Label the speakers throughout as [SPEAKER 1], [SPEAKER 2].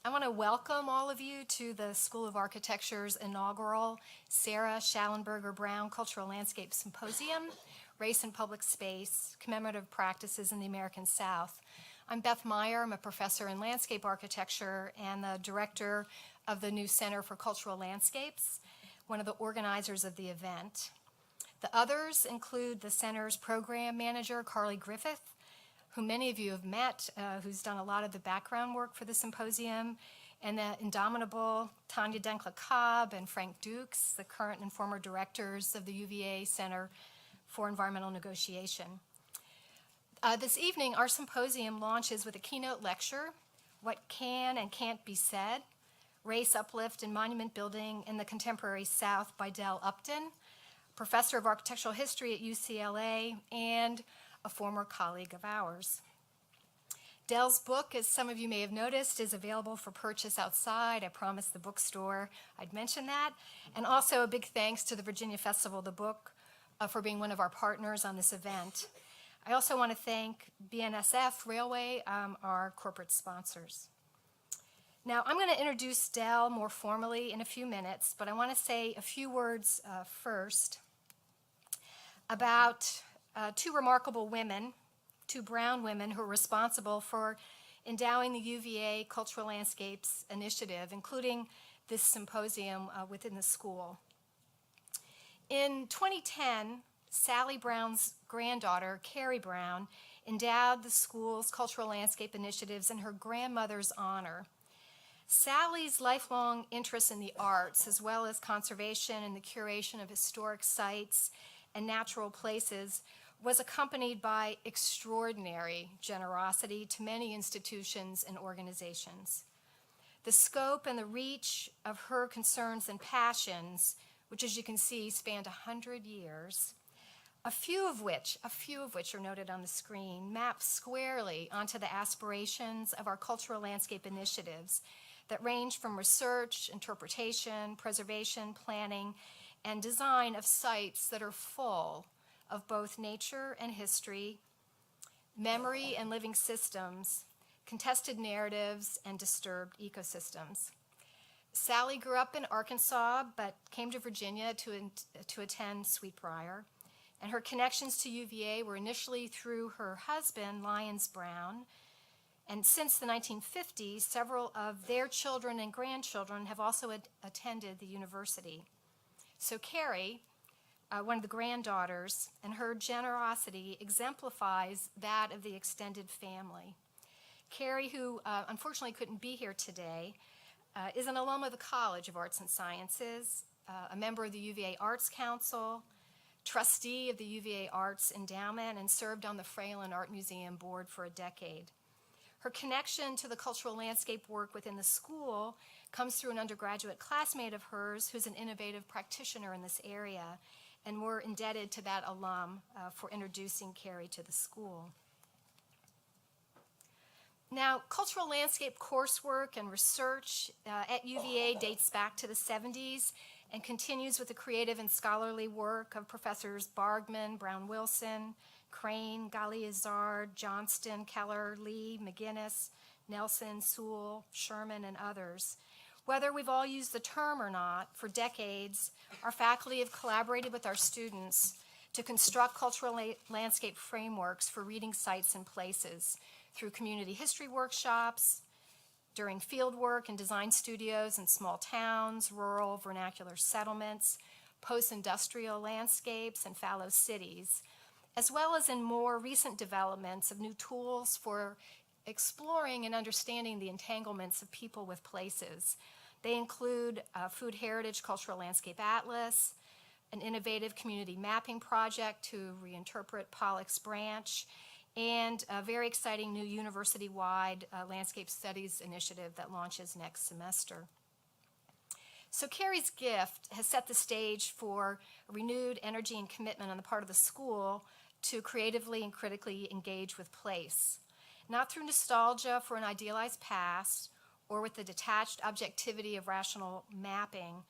[SPEAKER 1] I want to welcome all of you to the School of Architecture's inaugural Sarah Schallenberger Brown Cultural Landscape Symposium, Race and Public Space, Commemorative Practices in the American South. I'm Beth Meyer. I'm a professor in landscape architecture and the director of the new Center for Cultural Landscapes, one of the organizers of the event. The others include the center's program manager, Carly Griffith, who many of you have met, who's done a lot of the background work for the symposium, and the indomitable Tanya Denkla-Cobb and Frank Dukes, the current and former directors of the UVA Center for Environmental Negotiation. This evening, our symposium launches with a keynote lecture, What Can and Can't Be Said, Race, Uplift, and Monument Building in the Contemporary South by Dell Upton, professor of architectural history at UCLA, and a former colleague of ours. Dell's book, as some of you may have noticed, is available for purchase outside. I promised the bookstore I'd mention that. And also a big thanks to the Virginia Festival of the Book for being one of our partners on this event. I also want to thank BNSF Railway, our corporate sponsors. Now, I'm going to introduce Dell more formally in a few minutes, but I want to say a few words first about two remarkable women, two brown women who are responsible for endowing the UVA Cultural Landscapes Initiative, including this symposium within the school. In 2010, Sally Brown's granddaughter, Carrie Brown, endowed the school's cultural landscape initiatives in her grandmother's honor. Sally's lifelong interest in the arts, as well as conservation and the curation of historic sites and natural places, was accompanied by extraordinary generosity to many institutions and organizations. The scope and the reach of her concerns and passions, which as you can see spanned 100 years, a few of which are noted on the screen, map squarely onto the aspirations of our cultural landscape initiatives that range from research, interpretation, preservation, planning, and design of sites that are full of both nature and history, memory and living systems, contested narratives, and disturbed ecosystems. Sally grew up in Arkansas, but came to Virginia to attend Sweetbriar, and her connections to UVA were initially through her husband, Lyons Brown, and since the 1950s, several of their children and grandchildren have also attended the university. So Carrie, one of the granddaughters, and her generosity exemplifies that of the extended family. Carrie, who unfortunately couldn't be here today, is an alum of the College of Arts and Sciences, a member of the UVA Arts Council, trustee of the UVA Arts Endowment, and served on the Fralin Art Museum board for a decade. Her connection to the cultural landscape work within the school comes through an undergraduate classmate of hers who's an innovative practitioner in this area, and we're indebted to that alum for introducing Carrie to the school. Now, cultural landscape coursework and research at UVA dates back to the 70s and continues with the creative and scholarly work of professors Bargman, Brown-Wilson, Crane, Galliazard, Johnston, Keller, Lee, McGinnis, Nelson, Sewell, Sherman, and others. Whether we've all used the term or not, for decades, our faculty have collaborated with our students to construct cultural landscape frameworks for reading sites and places through community history workshops, during field work and design studios in small towns, rural vernacular settlements, post-industrial landscapes, and fallow cities, as well as in more recent developments of new tools for exploring and understanding the entanglements of people with places. They include a Food Heritage Cultural Landscape Atlas, an innovative community mapping project to reinterpret Pollock's Branch, and a very exciting new university-wide landscape studies initiative that launches next semester. So Carrie's gift has set the stage for renewed energy and commitment on the part of the school to creatively and critically engage with place, not through nostalgia for an idealized past or with the detached objectivity of rational mapping,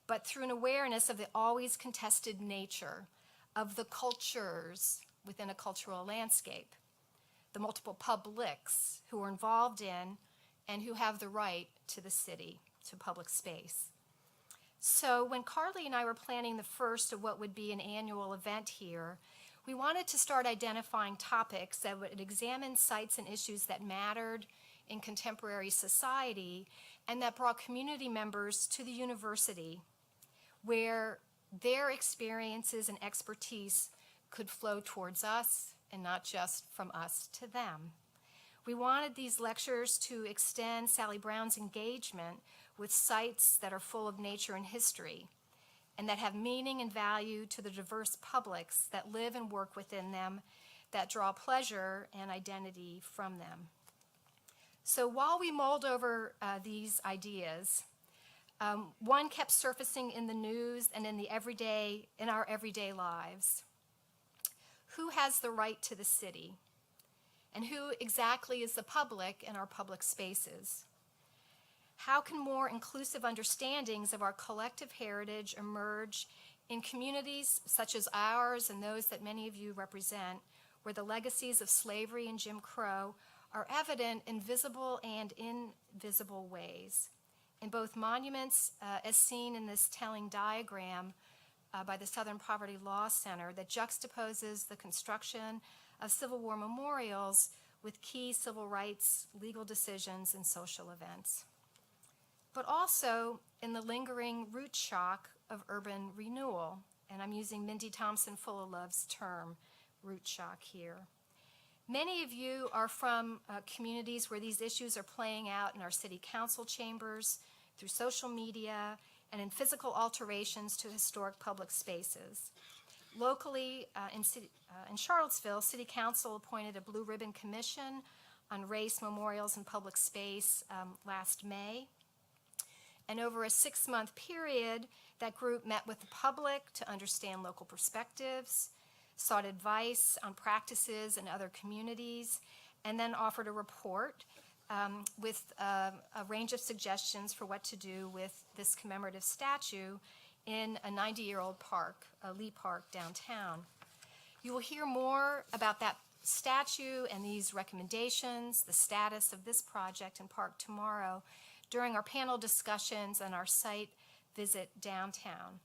[SPEAKER 1] but through an awareness of the always contested nature of the cultures within a cultural landscape, the multiple publics who are involved in and who have the right to the city, to public space. So when Carly and I were planning the first of what would be an annual event here, we wanted to start identifying topics that would examine sites and issues that mattered in contemporary society and that brought community members to the university, where their experiences and expertise could flow towards us and not just from us to them. We wanted these lectures to extend Sally Brown's engagement with sites that are full of nature and history and that have meaning and value to the diverse publics that live and work within them, that draw pleasure and identity from them. So while we mulled over these ideas, one kept surfacing in the news and in our everyday lives. Who has the right to the city? And who exactly is the public in our public spaces? How can more inclusive understandings of our collective heritage emerge in communities such as ours and those that many of you represent, where the legacies of slavery and Jim Crow are evident in visible and invisible ways? In both monuments, as seen in this telling diagram by the Southern Poverty Law Center that juxtaposes the construction of Civil War memorials with key civil rights, legal decisions, and social events. But also in the lingering root shock of urban renewal, and I'm using Mindy Thompson-Fullalove's term, root shock here. Many of you are from communities where these issues are playing out in our city council chambers, through social media, and in physical alterations to historic public spaces. Locally, in Charlottesville, City Council appointed a Blue Ribbon Commission on Race, Memorials, and Public Space last May. And over a 6-month period, that group met with the public to understand local perspectives, sought advice on practices in other communities, and then offered a report with a range of suggestions for what to do with this commemorative statue in a 90-year-old park, Lee Park downtown. You will hear more about that statue and these recommendations, the status of this project and park tomorrow during our panel discussions and our site visit downtown.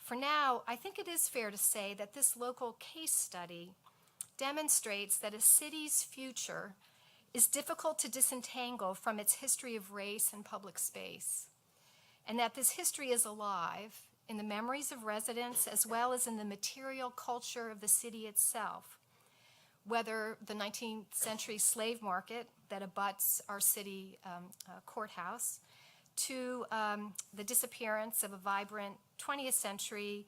[SPEAKER 1] For now, I think it is fair to say that this local case study demonstrates that a city's future is difficult to disentangle from its history of race and public space, and that this history is alive in the memories of residents as well as in the material culture of the city itself, whether the 19th century slave market that abuts our city courthouse to the disappearance of a vibrant 20th century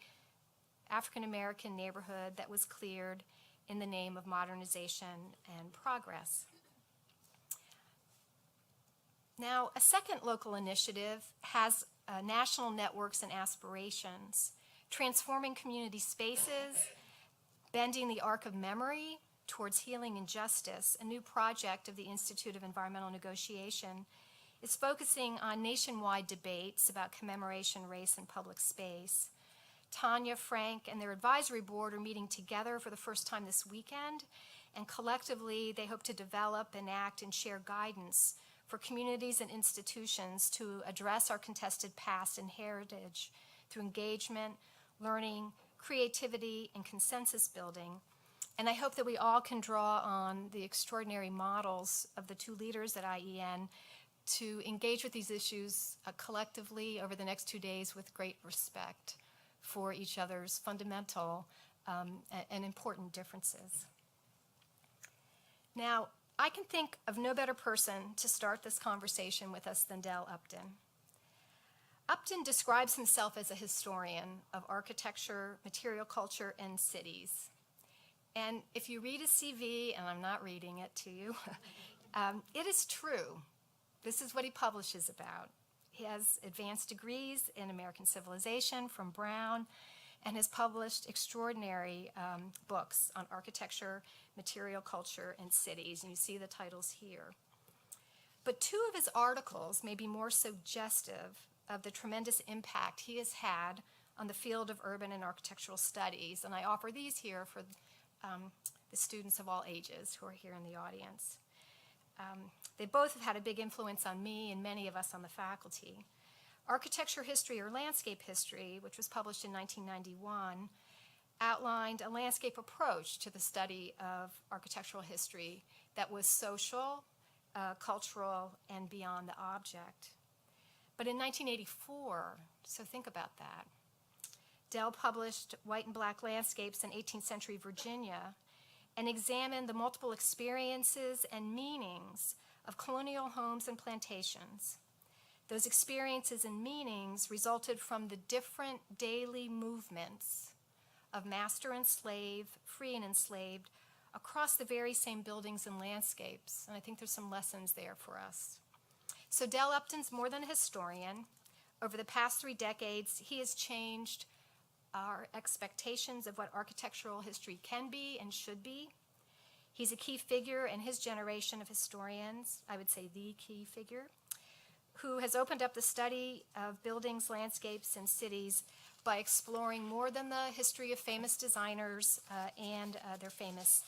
[SPEAKER 1] African-American neighborhood that was cleared in the name of modernization and progress. Now, a second local initiative has national networks and aspirations, transforming community spaces, bending the arc of memory towards healing and justice. A new project of the Institute of Environmental Negotiation is focusing on nationwide debates about commemoration, race, and public space. Tanya, Frank, and their advisory board are meeting together for the first time this weekend, and collectively they hope to develop, enact, and share guidance for communities and institutions to address our contested past and heritage through engagement, learning, creativity, and consensus building. And I hope that we all can draw on the extraordinary models of the two leaders at IEN to engage with these issues collectively over the next 2 days with great respect for each other's fundamental and important differences. Now, I can think of no better person to start this conversation with us than Dell Upton. Upton describes himself as a historian of architecture, material culture, and cities. And if you read his CV, and I'm not reading it to you, it is true. This is what he publishes about. He has advanced degrees in American civilization from Brown and has published extraordinary books on architecture, material culture, and cities, and you see the titles here. But two of his articles may be more suggestive of the tremendous impact he has had on the field of urban and architectural studies, and I offer these here for the students of all ages who are here in the audience. they both have had a big influence on me and many of us on the faculty. Architecture History or Landscape History, which was published in 1991, outlined a landscape approach to the study of architectural history that was social, cultural, and beyond the object. But in 1984, so think about that, Dell published White and Black Landscapes in 18th Century Virginia and examined the multiple experiences and meanings of colonial homes and plantations. Those experiences and meanings resulted from the different daily movements of master and slave, free and enslaved, across the very same buildings and landscapes. And I think there's some lessons there for us. So Dell Upton's more than a historian. Over the past 3 decades, he has changed our expectations of what architectural history can be and should be. He's a key figure in his generation of historians, I would say the key figure, who has opened up the study of buildings, landscapes, and cities by exploring more than the history of famous designers and their famous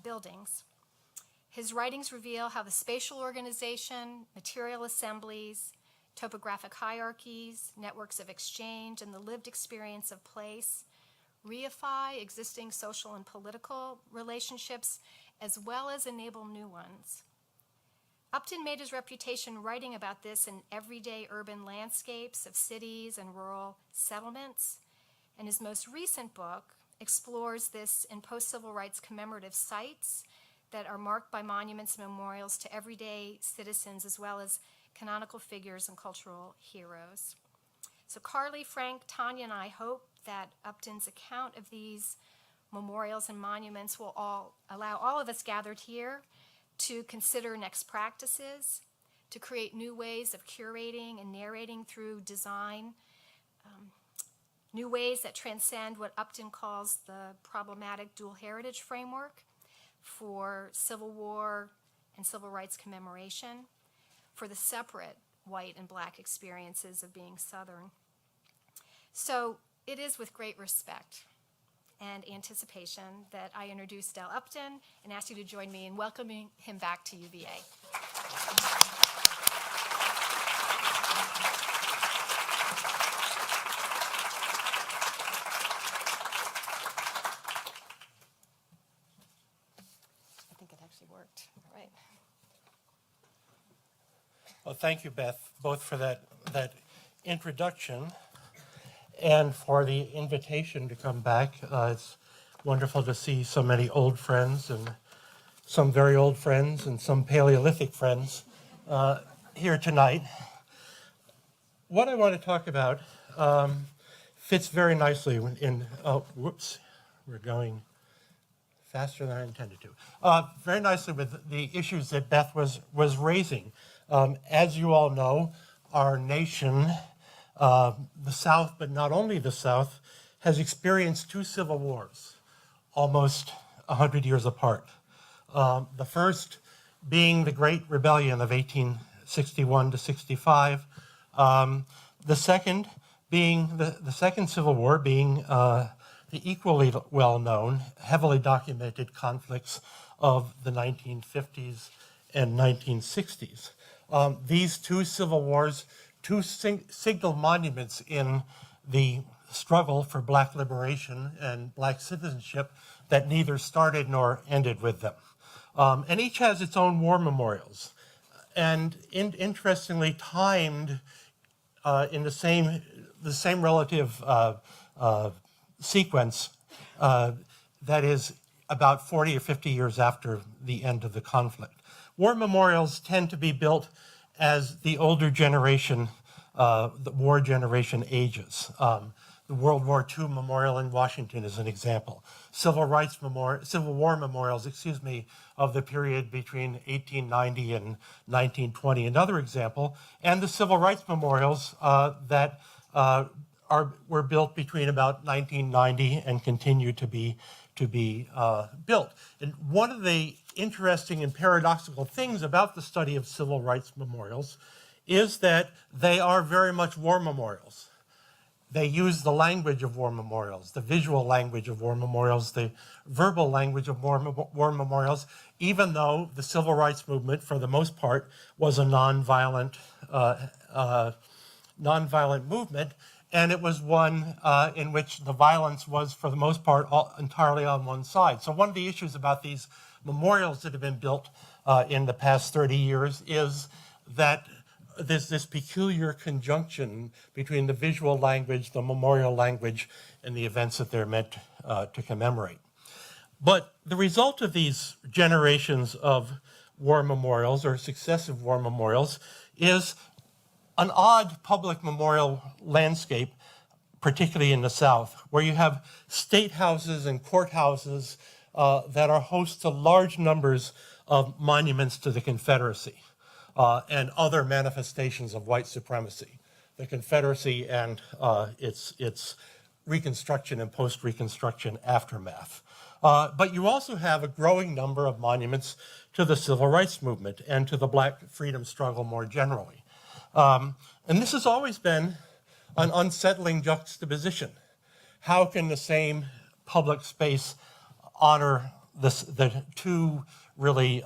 [SPEAKER 1] buildings. His writings reveal how the spatial organization, material assemblies, topographic hierarchies, networks of exchange, and the lived experience of place reify existing social and political relationships as well as enable new ones. Upton made his reputation writing about this in everyday urban landscapes of cities and rural settlements, and his most recent book explores this in post-civil rights commemorative sites that are marked by monuments and memorials to everyday citizens as well as canonical figures and cultural heroes. So Carly, Frank, Tanya, and I hope that Upton's account of these memorials and monuments will allow all of us gathered here to consider next practices, to create new ways of curating and narrating through design, new ways that transcend what Upton calls the problematic dual heritage framework for Civil War and civil rights commemoration, for the separate white and black experiences of being Southern. So it is with great respect and anticipation that I introduce Dell Upton and ask you to join me in welcoming him back to UVA. I think it actually worked. All right.
[SPEAKER 2] Well, thank you, Beth, both for that introduction and for the invitation to come back. It's wonderful to see so many old friends and some very old friends and some Paleolithic friends here tonight. What I want to talk about fits very nicely in, whoops, we're going faster than I intended to. Very nicely with the issues that Beth was raising. As you all know, our nation, the South, but not only the South, has experienced 2 civil wars, almost 100 years apart. The first being the Great Rebellion of 1861 to 65. The second being the Second Civil War being the equally well-known, heavily documented conflicts of the 1950s and 1960s. These 2 civil wars, 2 signal monuments in the struggle for black liberation and black citizenship that neither started nor ended with them. And each has its own war memorials. And interestingly timed in the same relative sequence, that is about 40 or 50 years after the end of the conflict. War memorials tend to be built as the older generation, the war generation ages. The World War II Memorial in Washington is an example. Civil War memorials, of the period between 1890 and 1920, another example, and the civil rights memorials that were built between about 1990 and continue to be built. And one of the interesting and paradoxical things about the study of civil rights memorials is that they are very much war memorials. They use the language of war memorials, the visual language of war memorials, the verbal language of war memorials, even though the civil rights movement, for the most part, was a nonviolent movement, and it was one in which the violence was, for the most part, entirely on one side. So one of the issues about these memorials that have been built in the past 30 years is that there's this peculiar conjunction between the visual language, the memorial language, and the events that they're meant to commemorate. But the result of these generations of war memorials or successive war memorials is an odd public memorial landscape, particularly in the South, where you have state houses and courthouses that are host to large numbers of monuments to the Confederacy and other manifestations of white supremacy, the Confederacy and its Reconstruction and post-Reconstruction aftermath. But you also have a growing number of monuments to the civil rights movement and to the black freedom struggle more generally. And this has always been an unsettling juxtaposition. How can the same public space honor the two really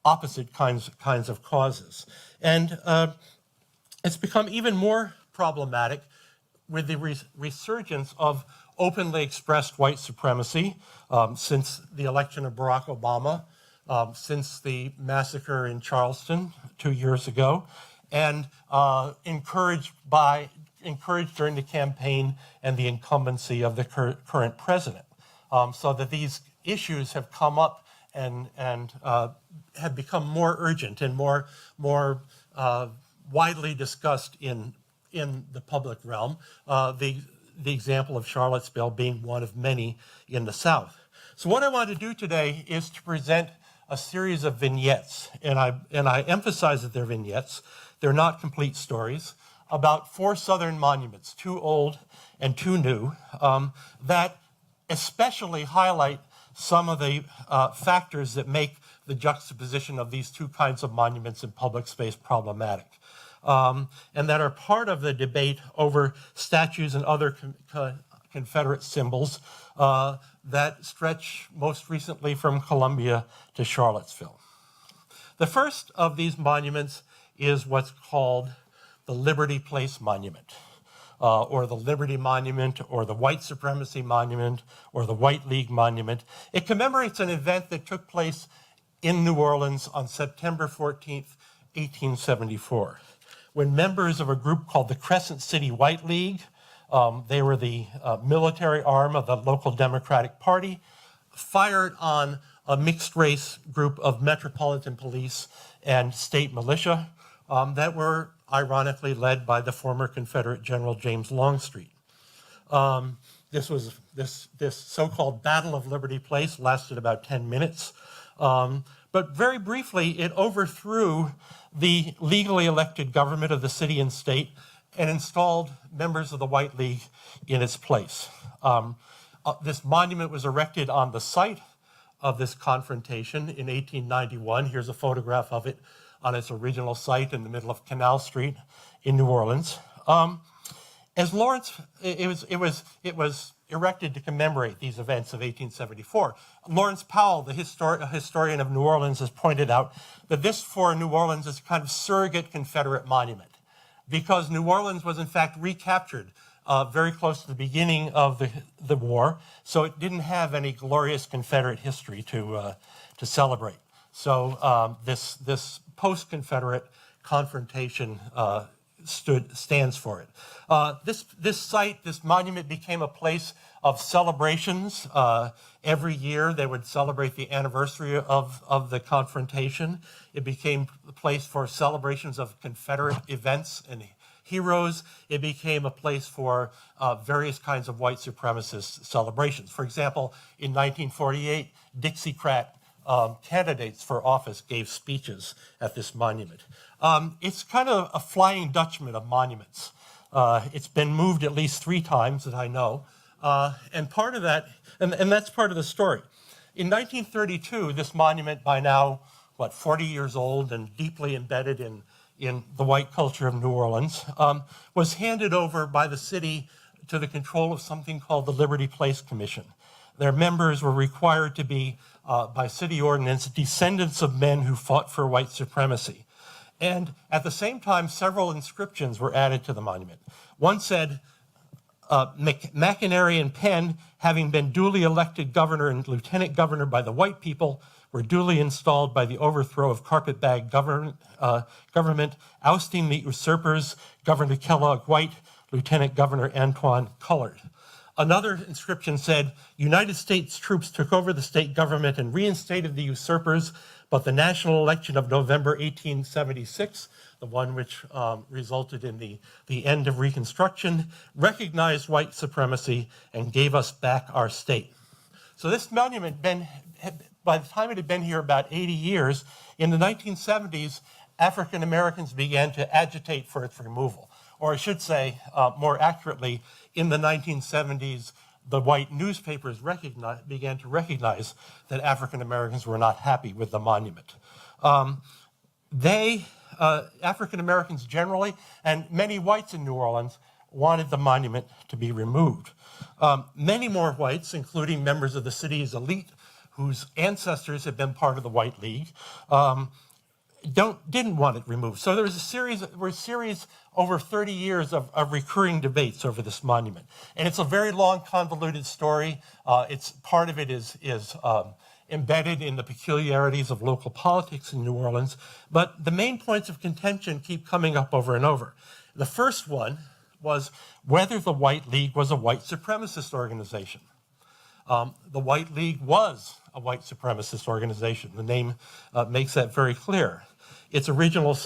[SPEAKER 2] opposite kinds of causes? And it's become even more problematic with the resurgence of openly expressed white supremacy since the election of Barack Obama, since the massacre in Charleston 2 years ago, and encouraged during the campaign and the incumbency of the current president. So that these issues have come up and have become more urgent and more widely discussed in the public realm. The example of Charlottesville being one of many in the South. So what I want to do today is to present a series of vignettes, and I emphasize that they're vignettes. They're not complete stories, about 4 Southern monuments, 2 old and 2 new, that especially highlight some of the factors that make the juxtaposition of these 2 kinds of monuments in public space problematic. And that are part of the debate over statues and other Confederate symbols that stretch most recently from Columbia to Charlottesville. The first of these monuments is what's called the Liberty Place Monument, or the Liberty Monument, or the White Supremacy Monument, or the White League Monument. It commemorates an event that took place in New Orleans on September 14th, 1874. When members of a group called the Crescent City White League, they were the military arm of the local Democratic Party, fired on a mixed-race group of Metropolitan Police and state militia that were ironically led by the former Confederate General James Longstreet. This so-called Battle of Liberty Place lasted about 10 minutes. But very briefly, it overthrew the legally elected government of the city and state and installed members of the White League in its place. This monument was erected on the site of this confrontation in 1891. Here's a photograph of it on its original site in the middle of Canal Street in New Orleans. As Lawrence, it was erected to commemorate these events of 1874. Lawrence Powell, the historian of New Orleans, has pointed out that this for New Orleans is a kind of surrogate Confederate monument, because New Orleans was in fact recaptured very close to the beginning of the war, so it didn't have any glorious Confederate history to celebrate. So this post-Confederate confrontation stands for it. This monument became a place of celebrations. Every year they would celebrate the anniversary of the confrontation. It became a place for celebrations of Confederate events and heroes. It became a place for various kinds of white supremacist celebrations. For example, in 1948, Dixiecrat candidates for office gave speeches at this monument. It's kind of a Flying Dutchman of monuments. It's been moved at least 3 times that I know. And part of that, and that's part of the story. In 1932, this monument, by now, 40 years old and deeply embedded in the white culture of New Orleans, was handed over by the city to the control of something called the Liberty Place Commission. Their members were required to be, by city ordinance, descendants of men who fought for white supremacy. And at the same time, several inscriptions were added to the monument. One said, McInerney and Penn, having been duly elected governor and lieutenant governor by the white people, were duly installed by the overthrow of carpetbag government, ousting the usurpers, Governor Kellogg White, Lieutenant Governor Antoine Colored. Another inscription said, United States troops took over the state government and reinstated the usurpers, but the national election of November 1876, the one which resulted in the end of Reconstruction, recognized white supremacy and gave us back our state. So this monument, by the time it had been here about 80 years, in the 1970s, African Americans began to agitate for its removal. Or I should say, more accurately, in the 1970s, the white newspapers began to recognize that African Americans were not happy with the monument. African Americans generally, and many whites in New Orleans, wanted the monument to be removed. Many more whites, including members of the city's elite, whose ancestors had been part of the White League, didn't want it removed. So there was a series over 30 years of recurring debates over this monument. And it's a very long, convoluted story. Part of it is embedded in the peculiarities of local politics in New Orleans. But the main points of contention keep coming up over and over. The first one was whether the White League was a white supremacist organization. The White League was a white supremacist organization. The name makes that very clear. Its original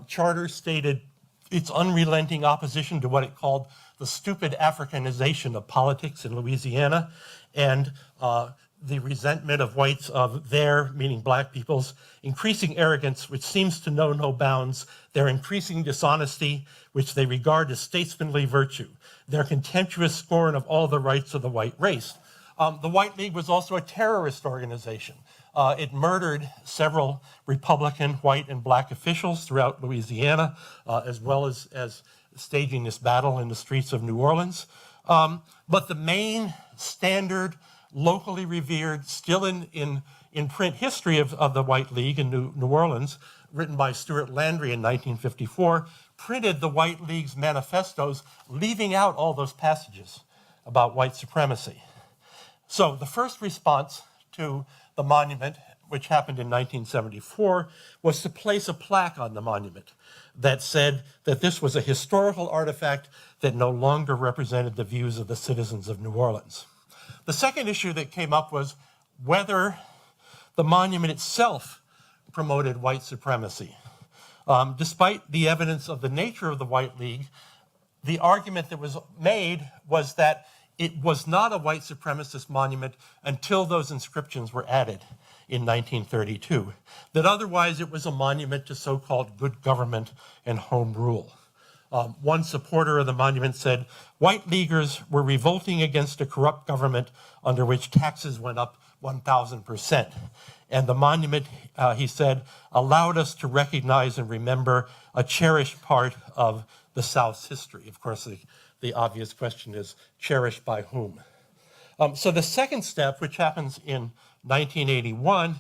[SPEAKER 2] charter stated its unrelenting opposition to what it called the stupid Africanization of politics in Louisiana, and the resentment of whites of their, meaning black people's, increasing arrogance, which seems to know no bounds, their increasing dishonesty, which they regard as statesmanly virtue, their contemptuous scorn of all the rights of the white race. The White League was also a terrorist organization. It murdered several Republican white and black officials throughout Louisiana, as well as staging this battle in the streets of New Orleans. But the main standard, locally revered, still in print history of the White League in New Orleans, written by Stuart Landry in 1954, printed the White League's manifestos, leaving out all those passages about white supremacy. So the first response to the monument, which happened in 1974, was to place a plaque on the monument that said that this was a historical artifact that no longer represented the views of the citizens of New Orleans. The second issue that came up was whether the monument itself promoted white supremacy. Despite the evidence of the nature of the White League, the argument that was made was that it was not a white supremacist monument until those inscriptions were added in 1932, that otherwise it was a monument to so-called good government and home rule. One supporter of the monument said, white leaguers were revolting against a corrupt government under which taxes went up 1,000%. And the monument, he said, allowed us to recognize and remember a cherished part of the South's history. Of course, the obvious question is, cherished by whom? So the second step, which happens in 1981,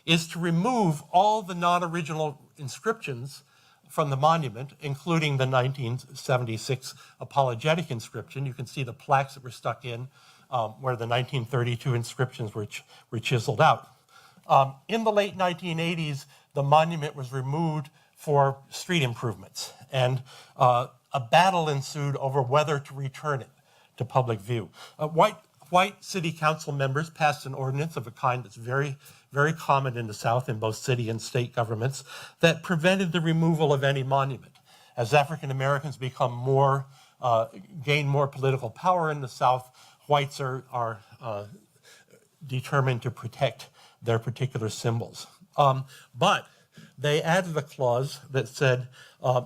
[SPEAKER 2] is to remove all the non-original inscriptions from the monument, including the 1976 apologetic inscription. You can see the plaques that were stuck in where the 1932 inscriptions were chiseled out. In the late 1980s, the monument was removed for street improvements, and a battle ensued over whether to return it to public view. White city council members passed an ordinance of a kind that's very, very common in the South in both city and state governments that prevented the removal of any monument. As African Americans gain more political power in the South, whites are determined to protect their particular symbols. But they added a clause that said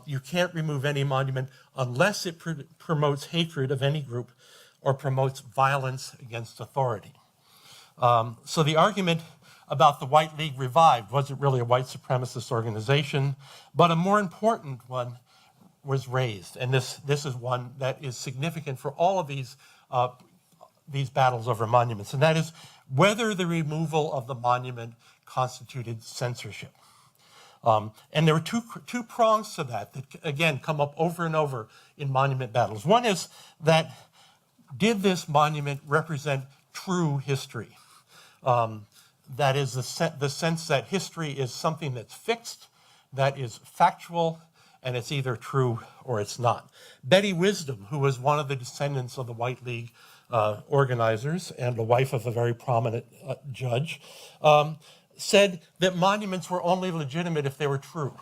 [SPEAKER 2] you can't remove any monument unless it promotes hatred of any group or promotes violence against authority. So the argument about the White League revived wasn't really a white supremacist organization, but a more important one was raised, and this is one that is significant for all of these battles over monuments, and that is whether the removal of the monument constituted censorship. And there were two prongs to that again come up over and over in monument battles. One is that did this monument represent true history? That is the sense that history is something that's fixed, that is factual, and it's either true or it's not. Betty Wisdom, who was one of the descendants of the White League organizers and the wife of a very prominent judge, said that monuments were only legitimate if they were true.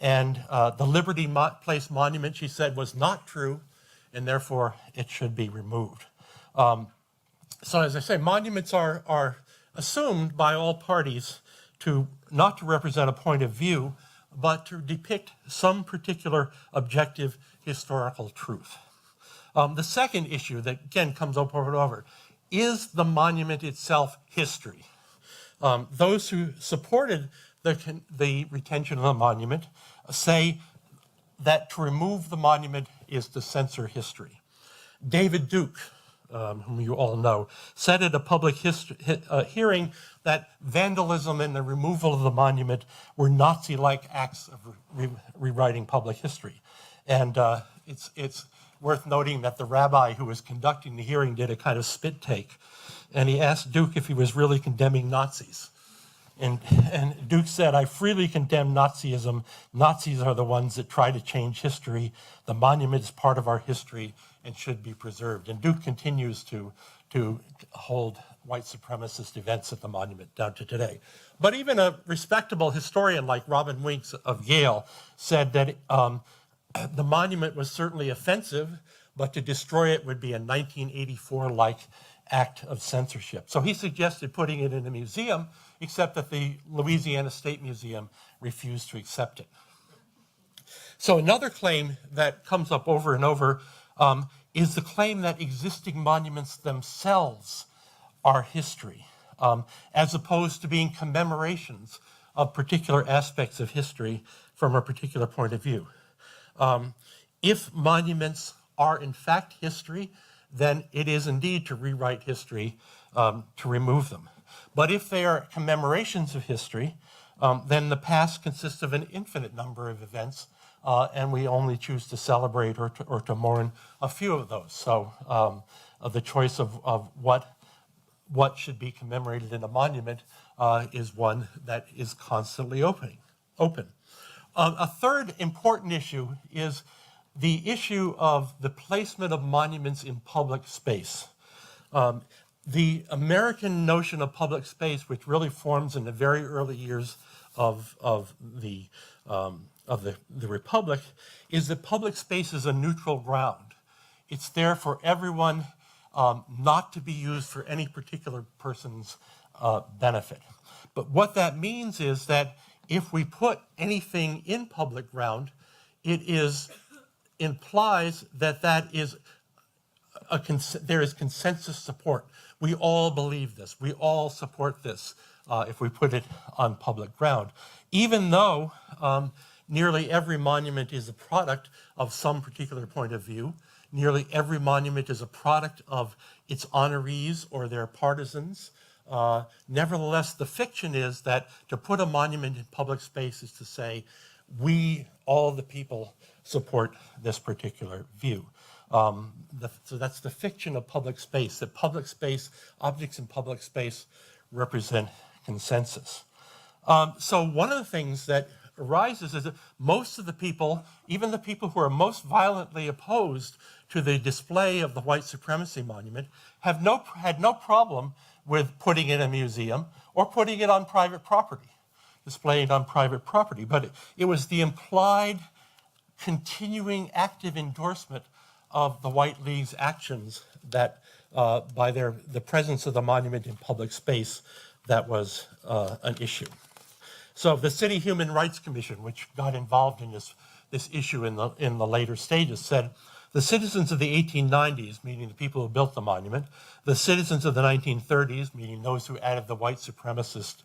[SPEAKER 2] And the Liberty Place monument, she said, was not true, and therefore it should be removed. So as I say, monuments are assumed by all parties to not to represent a point of view, but to depict some particular objective historical truth. The second issue that, again, comes up over and over, is the monument itself history? Those who supported the retention of the monument say that to remove the monument is to censor history. David Duke, whom you all know, said at a public hearing that vandalism and the removal of the monument were Nazi-like acts of rewriting public history. And it's worth noting that the rabbi who was conducting the hearing did a kind of spit take, and he asked Duke if he was really condemning Nazis. And Duke said, "I freely condemn Nazism. Nazis are the ones that try to change history. The monument is part of our history and should be preserved." And Duke continues to hold white supremacist events at the monument down to today. But even a respectable historian like Robin Winks of Yale said that the monument was certainly offensive, but to destroy it would be a 1984-like act of censorship. So he suggested putting it in a museum, except that the Louisiana State Museum refused to accept it. So another claim that comes up over and over is the claim that existing monuments themselves are history, as opposed to being commemorations of particular aspects of history from a particular point of view. If monuments are in fact history, then it is indeed to rewrite history, to remove them. But if they are commemorations of history, then the past consists of an infinite number of events, and we only choose to celebrate or to mourn a few of those. So the choice of what should be commemorated in a monument is one that is constantly open. A third important issue is the issue of the placement of monuments in public space. The American notion of public space, which really forms in the very early years of the Republic, is that public space is a neutral ground. It's there for everyone, not to be used for any particular person's benefit. But what that means is that if we put anything in public ground, it implies that is there is consensus support. We all believe this. We all support this if we put it on public ground. Even though nearly every monument is a product of some particular point of view, nearly every monument is a product of its honorees or their partisans. Nevertheless, the fiction is that to put a monument in public space is to say, we, all the people, support this particular view. So that's the fiction of public space, that public space, objects in public space represent consensus. So one of the things that arises is that most of the people, even the people who are most violently opposed to the display of the white supremacy monument, had no problem with putting it in a museum or putting it on private property, displaying it on private property. But it was the implied continuing active endorsement of the White League's actions that by the presence of the monument in public space, that was an issue. So the City Human Rights Commission, which got involved in this issue in the later stages, said the citizens of the 1890s, meaning the people who built the monument, the citizens of the 1930s, meaning those who added the white supremacist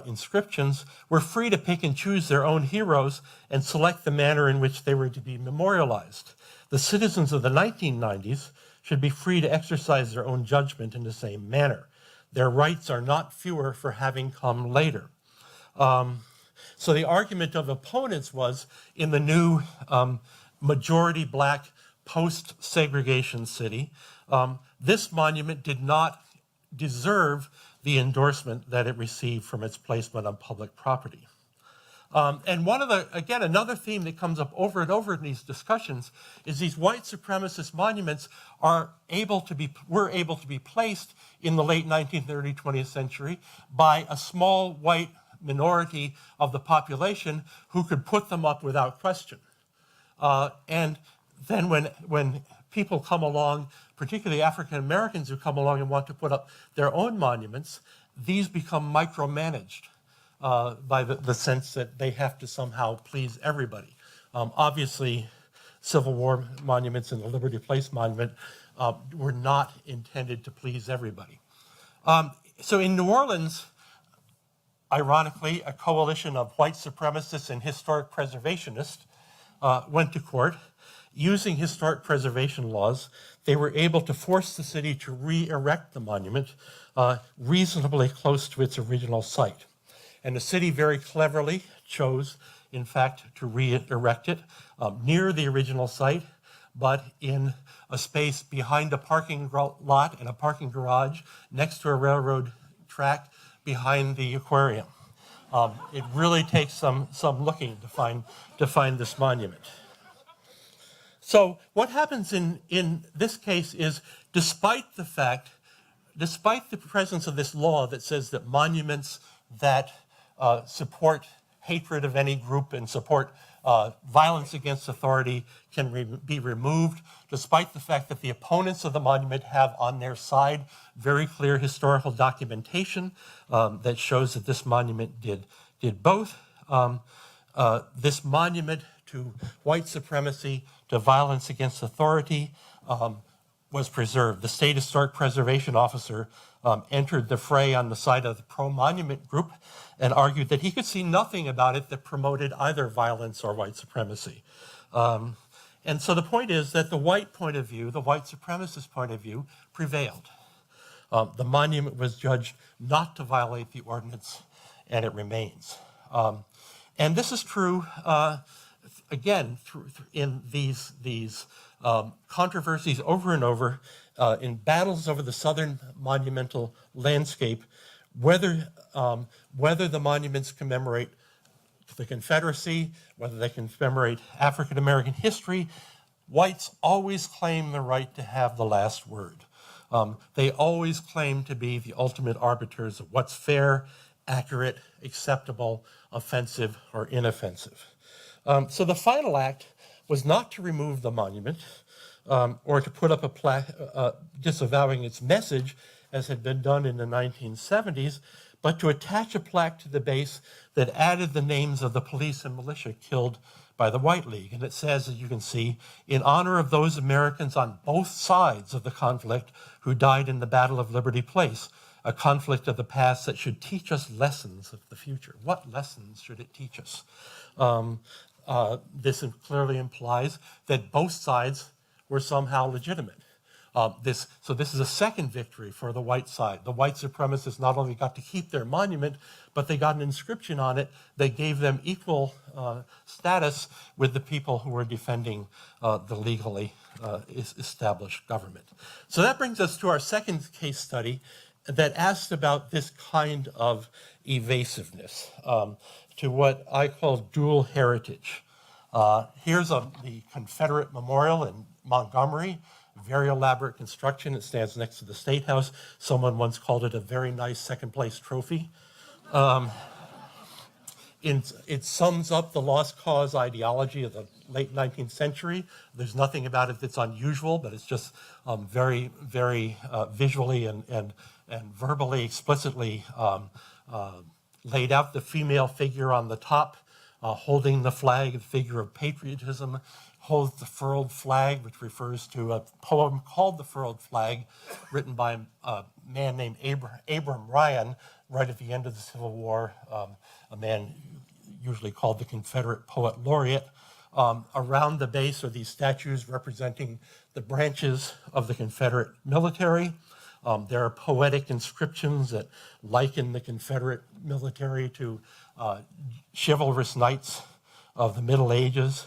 [SPEAKER 2] inscriptions, were free to pick and choose their own heroes and select the manner in which they were to be memorialized. The citizens of the 1990s should be free to exercise their own judgment in the same manner. Their rights are not fewer for having come later. So the argument of opponents was, in the new majority black post-segregation city, this monument did not deserve the endorsement that it received from its placement on public property. And again, another theme that comes up over and over in these discussions is these white supremacist monuments were able to be placed in the late 19th, early 20th century by a small white minority of the population who could put them up without question. And then when people come along, particularly African Americans who come along and want to put up their own monuments, these become micromanaged by the sense that they have to somehow please everybody. Obviously, Civil War monuments and the Liberty Place monument were not intended to please everybody. So in New Orleans, ironically, a coalition of white supremacists and historic preservationists went to court. Using historic preservation laws, they were able to force the city to re-erect the monument reasonably close to its original site. And the city very cleverly chose, in fact, to re-erect it near the original site, but in a space behind a parking lot and a parking garage next to a railroad track behind the aquarium. It really takes some looking to find this monument. So what happens in this case is, despite the presence of this law that says that monuments that support hatred of any group and support violence against authority can be removed, despite the fact that the opponents of the monument have on their side very clear historical documentation that shows that this monument did both. This monument to white supremacy, to violence against authority, was preserved. The state historic preservation officer entered the fray on the side of the pro-monument group and argued that he could see nothing about it that promoted either violence or white supremacy. And so the point is that the white point of view, the white supremacist point of view, prevailed. The monument was judged not to violate the ordinance, and it remains. And this is true, again, in these controversies over and over, in battles over the southern monumental landscape, whether the monuments commemorate the Confederacy, whether they commemorate African American history, whites always claim the right to have the last word. They always claim to be the ultimate arbiters of what's fair, accurate, acceptable, offensive, or inoffensive. So the final act was not to remove the monument or to put up a plaque disavowing its message, as had been done in the 1970s, but to attach a plaque to the base that added the names of the police and militia killed by the White League. And it says, as you can see, in honor of those Americans on both sides of the conflict who died in the Battle of Liberty Place, a conflict of the past that should teach us lessons of the future. What lessons should it teach us? This clearly implies that both sides were somehow legitimate. So this is a second victory for the white side. The white supremacists not only got to keep their monument, but they got an inscription on it that gave them equal status with the people who were defending the legally established government. So that brings us to our second case study that asked about this kind of evasiveness, to what I call dual heritage. Here's the Confederate Memorial in Montgomery, very elaborate construction. It stands next to the State House. Someone once called it a very nice second-place trophy. It sums up the lost cause ideology of the late 19th century. There's nothing about it that's unusual, but it's just very, very visually and verbally, explicitly laid out. The female figure on the top holding the flag, the figure of patriotism, holds the furled flag, which refers to a poem called The Furled Flag, written by a man named Abram Ryan, right at the end of the Civil War, a man usually called the Confederate Poet Laureate. Around the base are these statues representing the branches of the Confederate military. There are poetic inscriptions that liken the Confederate military to chivalrous knights of the Middle Ages.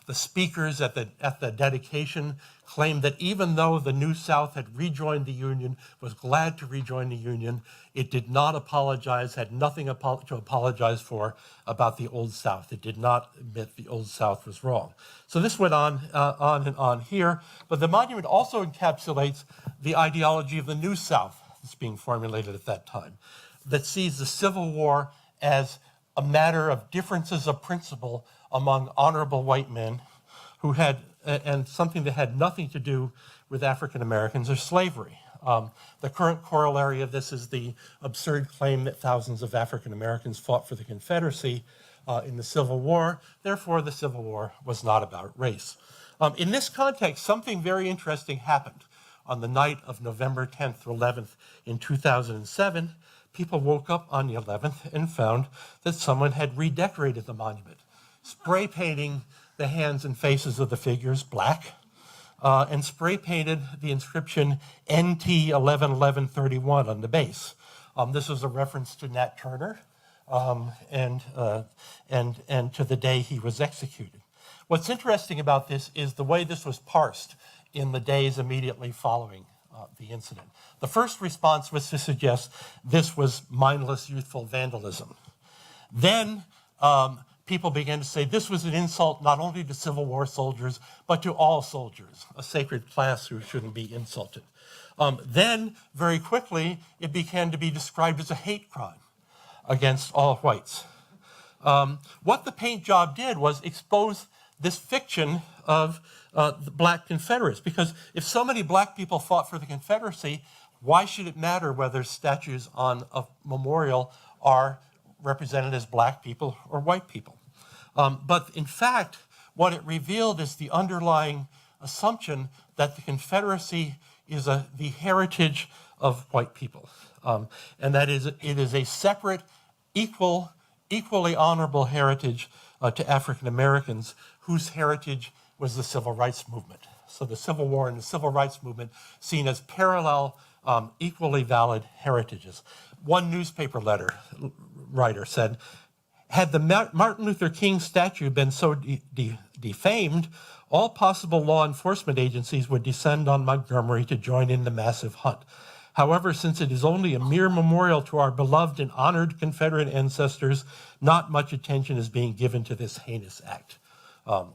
[SPEAKER 2] The speakers at the dedication claimed that even though the New South had rejoined the Union, was glad to rejoin the Union, it did not apologize, had nothing to apologize for about the Old South. It did not admit the Old South was wrong. So this went on and on here, but the monument also encapsulates the ideology of the New South that's being formulated at that time, that sees the Civil War as a matter of differences of principle among honorable white men who had, and something that had nothing to do with African Americans or slavery. The current corollary of this is the absurd claim that thousands of African Americans fought for the Confederacy in the Civil War. Therefore, the Civil War was not about race. In this context, something very interesting happened. On the night of November 10th or 11th in 2007, people woke up on the 11th and found that someone had redecorated the monument, spray painting the hands and faces of the figures black, and spray painted the inscription NT 111131 on the base. This was a reference to Nat Turner and to the day he was executed. What's interesting about this is the way this was parsed in the days immediately following the incident. The first response was to suggest this was mindless youthful vandalism. Then people began to say this was an insult not only to Civil War soldiers, but to all soldiers, a sacred class who shouldn't be insulted. Then, very quickly, it began to be described as a hate crime against all whites. What the paint job did was expose this fiction of the black Confederates, because if so many black people fought for the Confederacy, why should it matter whether statues on a memorial are represented as black people or white people? But in fact, what it revealed is the underlying assumption that the Confederacy is the heritage of white people, and that it is a separate, equally honorable heritage to African Americans whose heritage was the Civil Rights Movement. So the Civil War and the Civil Rights Movement seen as parallel, equally valid heritages. One newspaper writer said, had the Martin Luther King statue been so defamed, all possible law enforcement agencies would descend on Montgomery to join in the massive hunt. However, since it is only a mere memorial to our beloved and honored Confederate ancestors, not much attention is being given to this heinous act,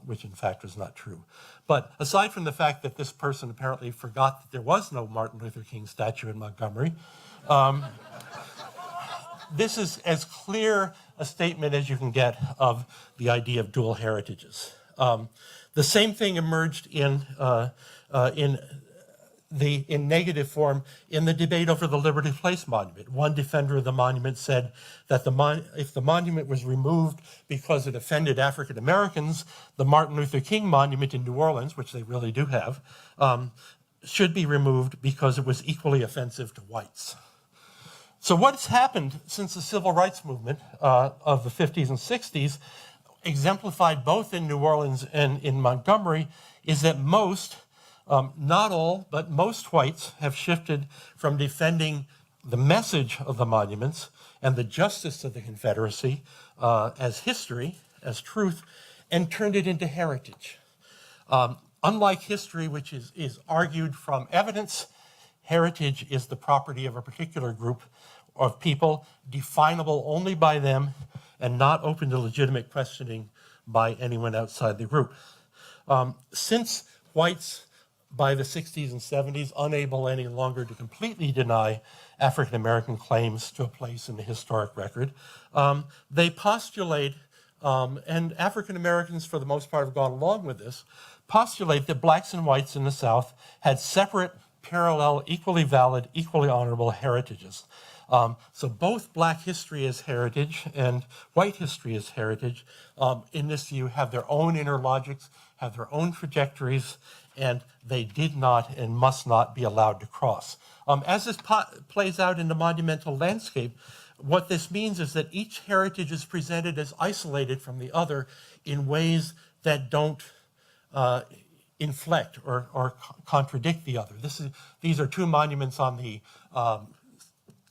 [SPEAKER 2] which in fact was not true. But aside from the fact that this person apparently forgot that there was no Martin Luther King statue in Montgomery, this is as clear a statement as you can get of the idea of dual heritages. The same thing emerged in negative form in the debate over the Liberty Place monument. One defender of the monument said that if the monument was removed because it offended African Americans, the Martin Luther King monument in New Orleans, which they really do have, should be removed because it was equally offensive to whites. So what's happened since the Civil Rights Movement of the 50s and 60s, exemplified both in New Orleans and in Montgomery, is that most, not all, but most whites have shifted from defending the message of the monuments and the justice of the Confederacy as history, as truth, and turned it into heritage. Unlike history, which is argued from evidence, heritage is the property of a particular group of people, definable only by them and not open to legitimate questioning by anyone outside the group. Since whites, by the 60s and 70s, unable any longer to completely deny African American claims to a place in the historic record, they postulate, and African Americans for the most part have gone along with this, postulate that blacks and whites in the South had separate, parallel, equally valid, equally honorable heritages. So both black history as heritage and white history as heritage, in this view, have their own inner logics have their own trajectories, and they did not and must not be allowed to cross. As this plays out in the monumental landscape, what this means is that each heritage is presented as isolated from the other in ways that don't inflect or contradict the other. These are two monuments on the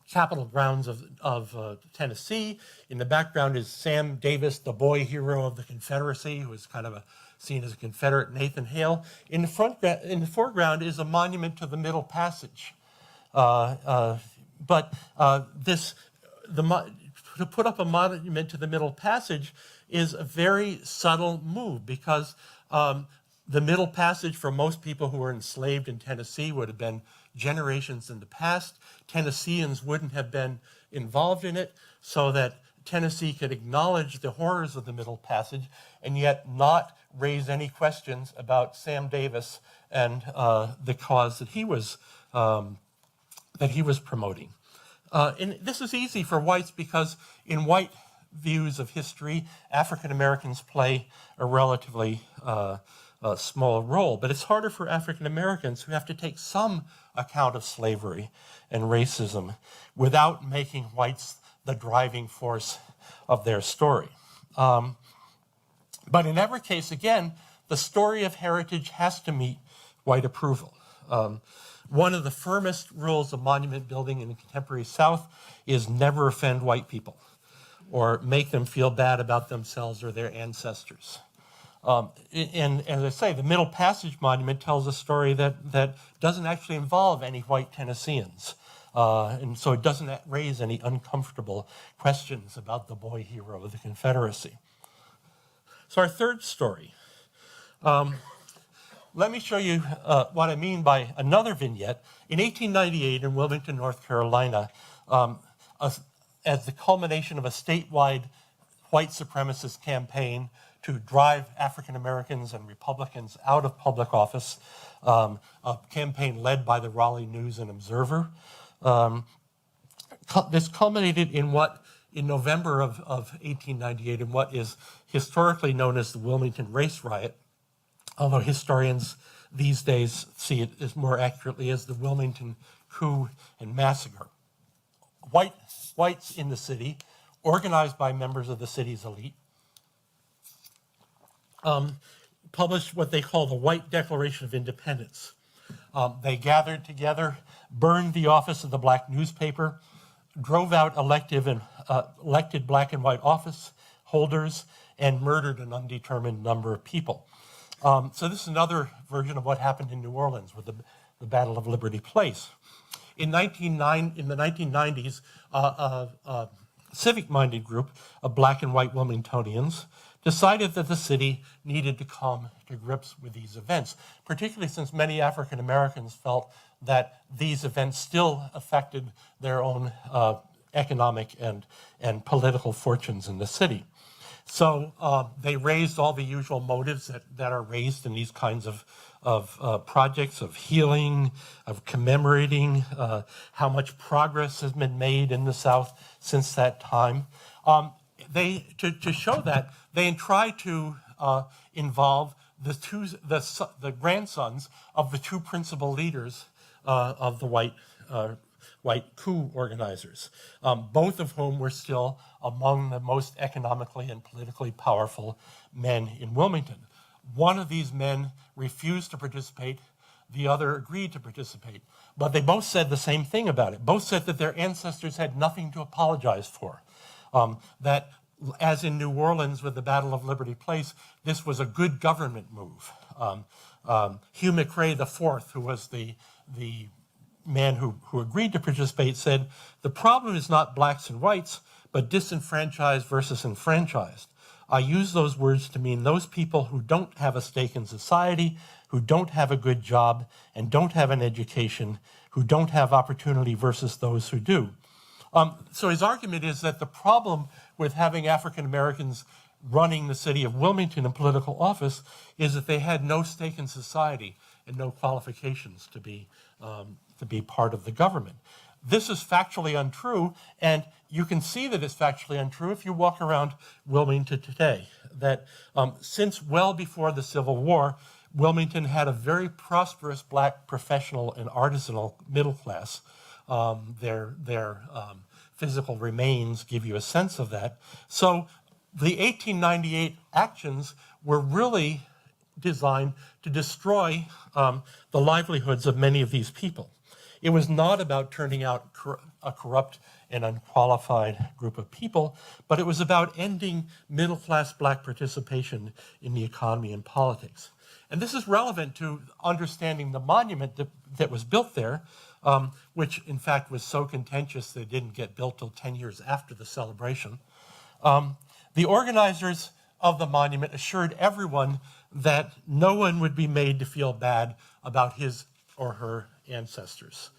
[SPEAKER 2] Capitol grounds of Tennessee. In the background is Sam Davis, the boy hero of the Confederacy, who is kind of seen as a Confederate Nathan Hale. In the foreground is a monument to the Middle Passage. To put up a monument to the Middle Passage is a very subtle move, because the Middle Passage, for most people who were enslaved in Tennessee, would have been generations in the past. Tennesseans wouldn't have been involved in it, so that Tennessee could acknowledge the horrors of the Middle Passage and yet not raise any questions about Sam Davis and the cause that he was promoting. And this is easy for whites, because in white views of history, African Americans play a relatively small role. But it's harder for African Americans, who have to take some account of slavery and racism without making whites the driving force of their story. But in every case, again, the story of heritage has to meet white approval. One of the firmest rules of monument building in the contemporary South is never offend white people or make them feel bad about themselves or their ancestors. And as I say, the Middle Passage Monument tells a story that doesn't actually involve any white Tennesseans. And so it doesn't raise any uncomfortable questions about the boy hero of the Confederacy. So our third story. Let me show you what I mean by another vignette. In 1898 in Wilmington, North Carolina, as the culmination of a statewide white supremacist campaign to drive African Americans and Republicans out of public office, a campaign led by the Raleigh News and Observer. This culminated in November of 1898, in what is historically known as the Wilmington Race Riot, although historians these days see it as more accurately as the Wilmington Coup and Massacre. Whites in the city, organized by members of the city's elite, published what they call the White Declaration of Independence. They gathered together, burned the office of the black newspaper, drove out elected black and white office holders, and murdered an undetermined number of people. So this is another version of what happened in New Orleans with the Battle of Liberty Place. In the 1990s, a civic-minded group of black and white Wilmingtonians decided that the city needed to come to grips with these events, particularly since many African Americans felt that these events still affected their own economic and political fortunes in the city. So they raised all the usual motives that are raised in these kinds of projects of healing, of commemorating how much progress has been made in the South since that time. To show that, they tried to involve the grandsons of the two principal leaders of the white coup organizers, both of whom were still among the most economically and politically powerful men in Wilmington. One of these men refused to participate, the other agreed to participate, but they both said the same thing about it. Both said that their ancestors had nothing to apologize for, that as in New Orleans with the Battle of Liberty Place, this was a good government move. Hugh McRae IV, who was the man who agreed to participate, said, "The problem is not blacks and whites, but disenfranchised versus enfranchised. I use those words to mean those people who don't have a stake in society, who don't have a good job, and don't have an education, who don't have opportunity versus those who do." So his argument is that the problem with having African Americans running the city of Wilmington in political office is that they had no stake in society and no qualifications to be part of the government. This is factually untrue, and you can see that it's factually untrue if you walk around Wilmington today. that since well before the Civil War, Wilmington had a very prosperous black professional and artisanal middle class. Their physical remains give you a sense of that. So the 1898 actions were really designed to destroy the livelihoods of many of these people. It was not about turning out a corrupt and unqualified group of people, but it was about ending middle-class black participation in the economy and politics. And this is relevant to understanding the monument that was built there, which in fact was so contentious that it didn't get built till 10 years after the celebration. The organizers of the monument assured everyone that no one would be made to feel bad about his or her ancestors,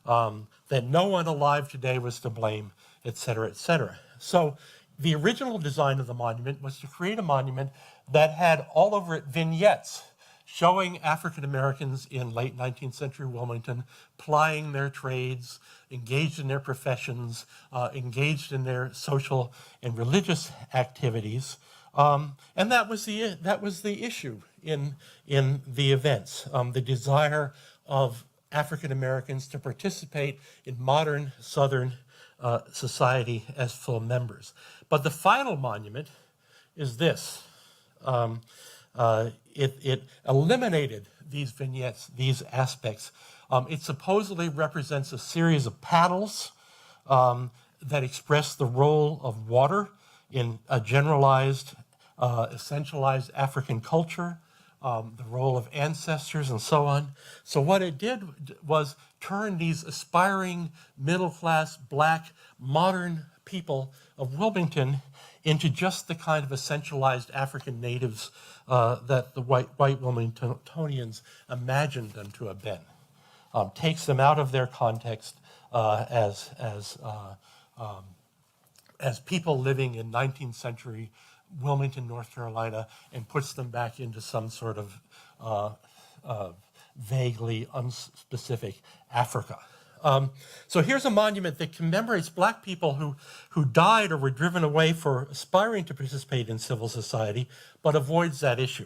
[SPEAKER 2] that no one alive today was to blame, et cetera, et cetera. So the original design of the monument was to create a monument that had all over it vignettes showing African Americans in late 19th century Wilmington plying their trades, engaged in their professions, engaged in their social and religious activities. And that was the issue in the events, the desire of African Americans to participate in modern Southern society as full members. But the final monument is this. It eliminated these vignettes, these aspects. It supposedly represents a series of paddles that express the role of water in a generalized, essentialized African culture, the role of ancestors, and so on. So what it did was turn these aspiring, middle-class, black, modern people of Wilmington into just the kind of essentialized African natives that the white Wilmingtonians imagined them to have been. Takes them out of their context as people living in 19th century Wilmington, North Carolina, and puts them back into some sort of vaguely unspecific Africa. So here's a monument that commemorates black people who died or were driven away for aspiring to participate in civil society, but avoids that issue,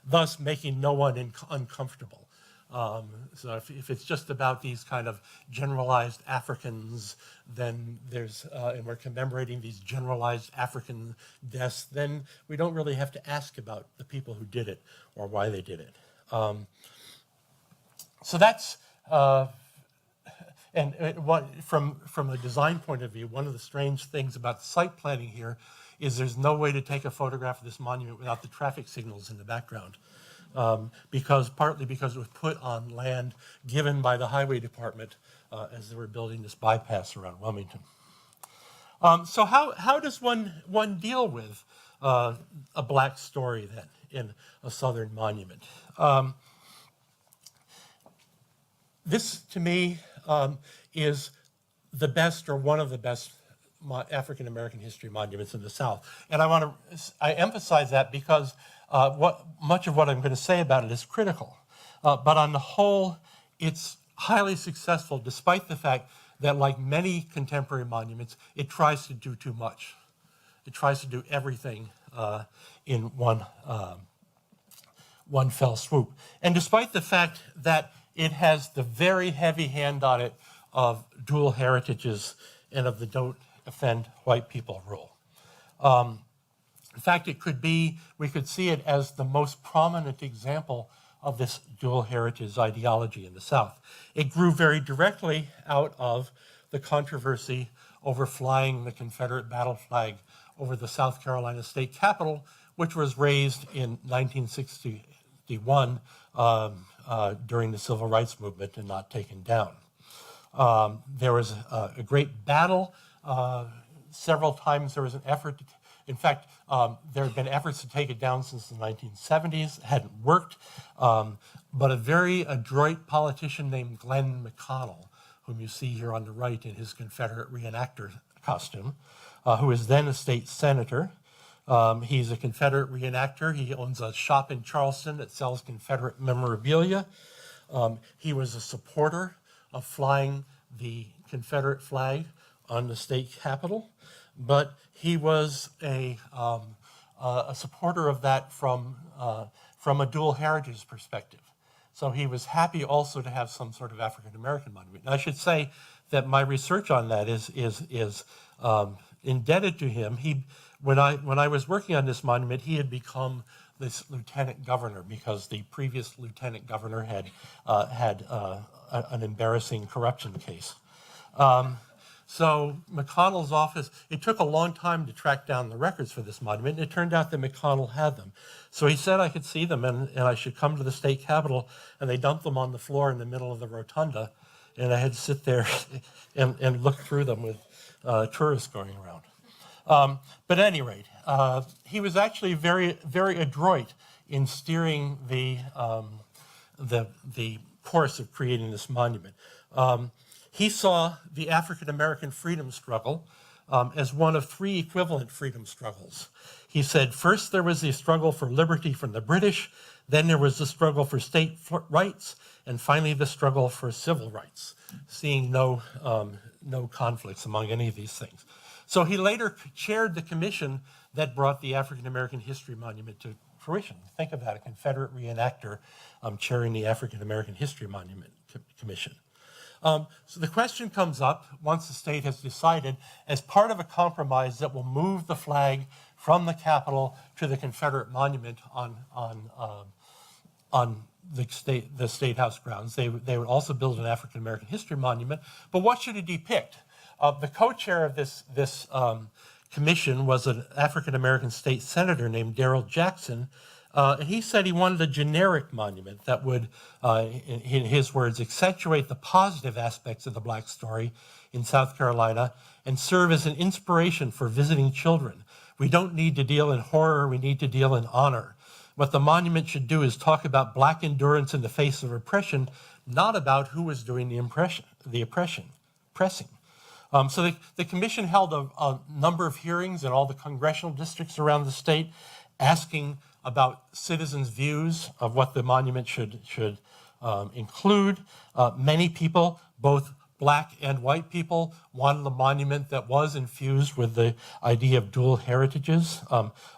[SPEAKER 2] thus making no one uncomfortable. So if it's just about these kind of generalized Africans, then and we're commemorating these generalized African deaths, then we don't really have to ask about the people who did it or why they did it. So that's, from a design point of view, one of the strange things about site planning here is there's no way to take a photograph of this monument without the traffic signals in the background. Partly because it was put on land given by the highway department as they were building this bypass around Wilmington. So how does one deal with a black story then in a Southern monument? This, to me, is the best or one of the best African American history monuments in the South. And I emphasize that because much of what I'm going to say about it is critical. But on the whole, it's highly successful, despite the fact that, like many contemporary monuments, it tries to do too much. It tries to do everything in one fell swoop. And despite the fact that it has the very heavy hand on it of dual heritages and of the don't offend white people rule. In fact, we could see it as the most prominent example of this dual heritage ideology in the South. It grew very directly out of the controversy over flying the Confederate battle flag over the South Carolina state capitol, which was raised in 1961 during the Civil Rights Movement and not taken down. There was a great battle. Several times there was an effort in fact, there had been efforts to take it down since the 1970s. It hadn't worked. But a very adroit politician named Glenn McConnell, whom you see here on the right in his Confederate reenactor costume, who is then a state senator. He's a Confederate reenactor. He owns a shop in Charleston that sells Confederate memorabilia. He was a supporter of flying the Confederate flag on the state capitol. But he was a a supporter of that from a dual heritage perspective. So he was happy also to have some sort of African American monument. And I should say that my research on that is indebted to him. When I was working on this monument, he had become this lieutenant governor because the previous lieutenant governor had an embarrassing corruption case. So McConnell's office, it took a long time to track down the records for this monument, and it turned out that McConnell had them. So he said I could see them and I should come to the state capitol, and they dumped them on the floor in the middle of the rotunda, and I had to sit there and look through them with tourists going around. But at any rate, he was actually very, very adroit in steering the course of creating this monument. He saw the African American freedom struggle as one of three equivalent freedom struggles. He said, first there was the struggle for liberty from the British, then there was the struggle for state rights, and finally the struggle for civil rights, seeing no conflicts among any of these things. So he later chaired the commission that brought the African American History Monument to fruition. Think of that, a Confederate reenactor chairing the African American History Monument Commission. So the question comes up, once the state has decided, as part of a compromise that will move the flag from the Capitol to the Confederate monument on the State House grounds. They would also build an African American History Monument, but what should it depict? The co-chair of this commission was an African American state senator named Darrell Jackson, and he said he wanted a generic monument that would, in his words, accentuate the positive aspects of the Black story in South Carolina and serve as an inspiration for visiting children. We don't need to deal in horror, we need to deal in honor. What the monument should do is talk about Black endurance in the face of oppression, not about who was doing the oppressing. So the commission held a number of hearings in all the congressional districts around the state, asking about citizens' views of what the monument should include. Many people, both Black and white people, wanted a monument that was infused with the idea of dual heritages.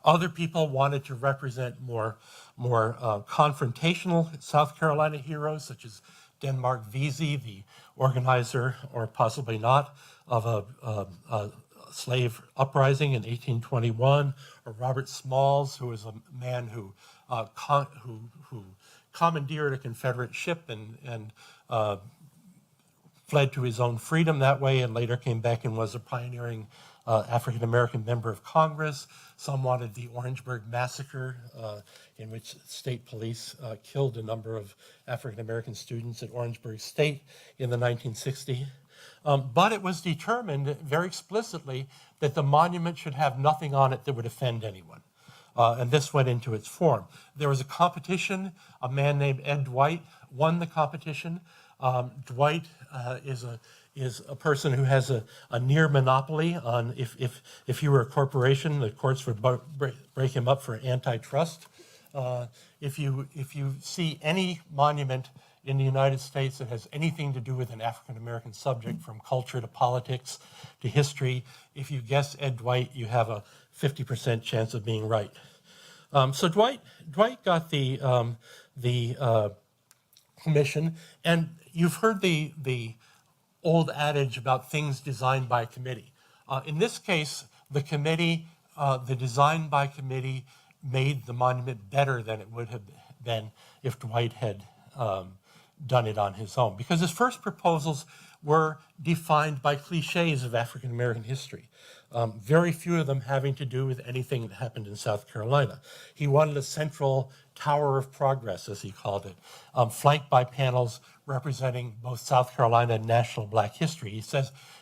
[SPEAKER 2] Other people wanted to represent more confrontational South Carolina heroes, such as Denmark Vesey, the organizer, or possibly not, of a slave uprising in 1821, or Robert Smalls, who was a man who commandeered a Confederate ship and fled to his own freedom that way, and later came back and was a pioneering African-American member of Congress. Some wanted the Orangeburg Massacre, in which state police killed a number of African-American students at Orangeburg State in the 1960s. But it was determined very explicitly that the monument should have nothing on it that would offend anyone. And this went into its form. There was a competition. A man named Ed Dwight won the competition. Dwight is a person who has a near monopoly on, if he were a corporation, the courts would break him up for antitrust. If you see any monument in the United States that has anything to do with an African American subject, from culture to politics to history, if you guess Ed Dwight, you have a 50% chance of being right. So Dwight got the commission, and you've heard the old adage about things designed by committee. In this case, the design by committee made the monument better than it would have been if Dwight had done it on his own, because his first proposals were defined by cliches of African American history. Very few of them having to do with anything that happened in South Carolina. He wanted a central tower of progress, as he called it, flanked by panels representing both South Carolina and national Black history.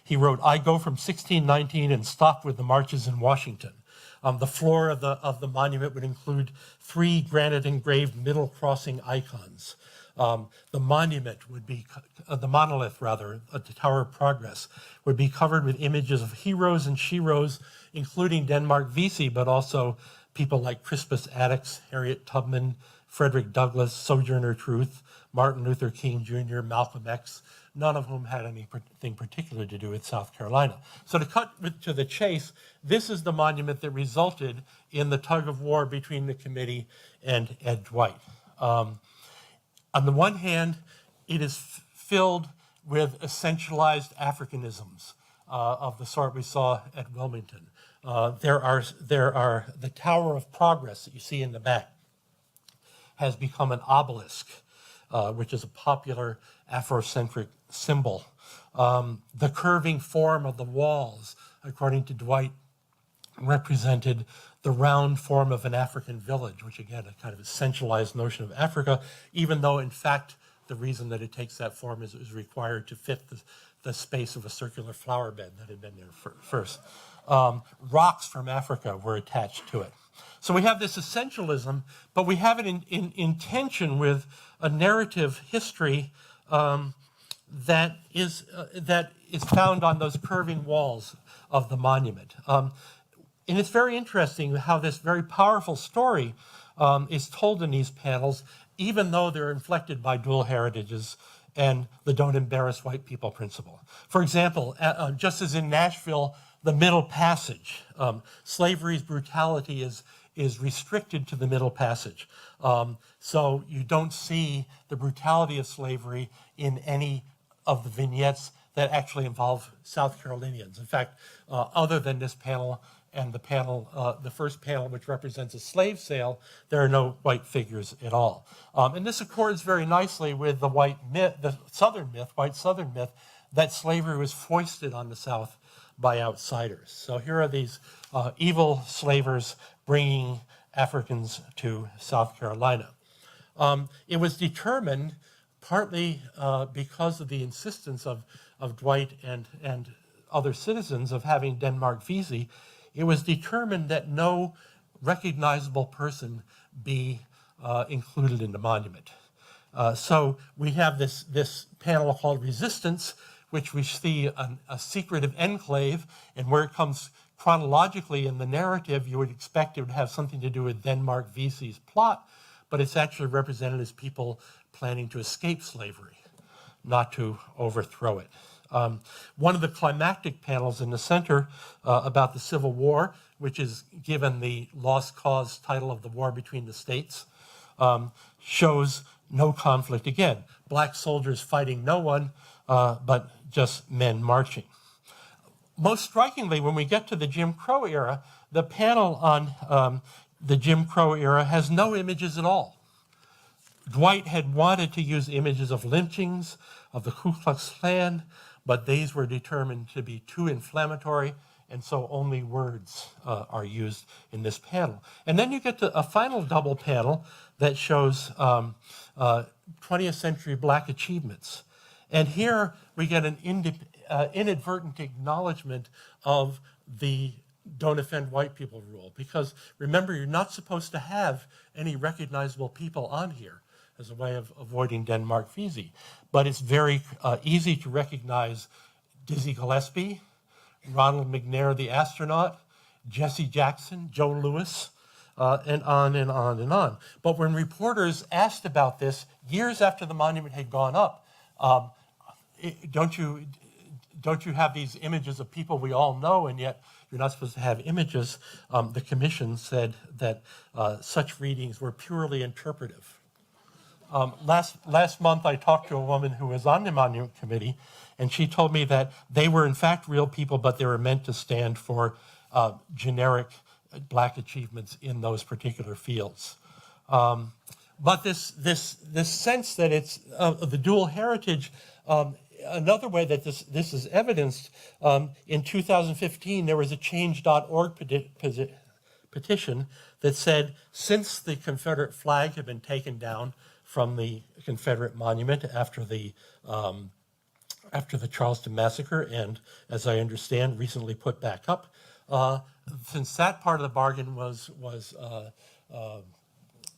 [SPEAKER 2] He wrote, "I go from 1619 and stop with the marches in Washington." The floor of the monument would include 3 granite engraved middle crossing icons. The monolith, the Tower of Progress, would be covered with images of heroes and sheroes, including Denmark Vesey, but also people like Crispus Attucks, Harriet Tubman, Frederick Douglass, Sojourner Truth, Martin Luther King Jr., Malcolm X, none of whom had anything particular to do with South Carolina. So to cut to the chase, this is the monument that resulted in the tug of war between the committee and Ed Dwight. On the one hand, it is filled with essentialized Africanisms of the sort we saw at Wilmington. There are the Tower of Progress that you see in the back has become an obelisk, which is a popular Afrocentric symbol. The curving form of the walls, according to Dwight, represented the round form of an African village, which again, a kind of essentialized notion of Africa, even though in fact the reason that it takes that form is it was required to fit the space of a circular flower bed that had been there first. Rocks from Africa were attached to it. So we have this essentialism, but we have it in tension with a narrative history that is found on those curving walls of the monument. And it's very interesting how this very powerful story is told in these panels, even though they're inflected by dual heritages and the don't embarrass white people principle. For example, just as in Nashville, the Middle Passage, slavery's brutality is restricted to the Middle Passage. So you don't see the brutality of slavery in any of the vignettes that actually involve South Carolinians. In fact, other than this panel and the panel, the first panel, which represents a slave sale, there are no white figures at all. And this accords very nicely with the white Southern myth, that slavery was foisted on the South by outsiders. So here are these evil slavers bringing Africans to South Carolina. It was determined, partly because of the insistence of Dwight and other citizens of having Denmark Vesey, it was determined that no recognizable person be included in the monument. So we have this panel called Resistance, which we see a secretive enclave, and where it comes chronologically in the narrative, you would expect it would have something to do with Denmark Vesey's plot, but it's actually represented as people planning to escape slavery, not to overthrow it. One of the climactic panels in the center about the Civil War, which is given the lost cause title of the war between the states, shows no conflict. Again, black soldiers fighting no one, but just men marching. Most strikingly, when we get to the Jim Crow era, the panel on the Jim Crow era has no images at all. Dwight had wanted to use images of lynchings, of the Ku Klux Klan, but these were determined to be too inflammatory, and so only words are used in this panel. And then you get to a final double panel that shows 20th century black achievements. And here we get an inadvertent acknowledgement of the don't offend white people rule, because remember, you're not supposed to have any recognizable people on here as a way of avoiding Denmark Vesey. But it's very easy to recognize Dizzy Gillespie, Ronald McNair the astronaut, Jesse Jackson, Joe Louis, and on and on and on. But when reporters asked about this years after the monument had gone up, don't you have these images of people we all know, and yet you're not supposed to have images? The commission said that such readings were purely interpretive. Last month I talked to a woman who was on the monument committee, and she told me that they were in fact real people, but they were meant to stand for generic black achievements in those particular fields. But this sense that it's the dual heritage, another way that this is evidenced, in 2015 there was a change.org petition that said, since the Confederate flag had been taken down from the Confederate monument after the Charleston massacre, and as I understand, recently put back up, since that part of the bargain was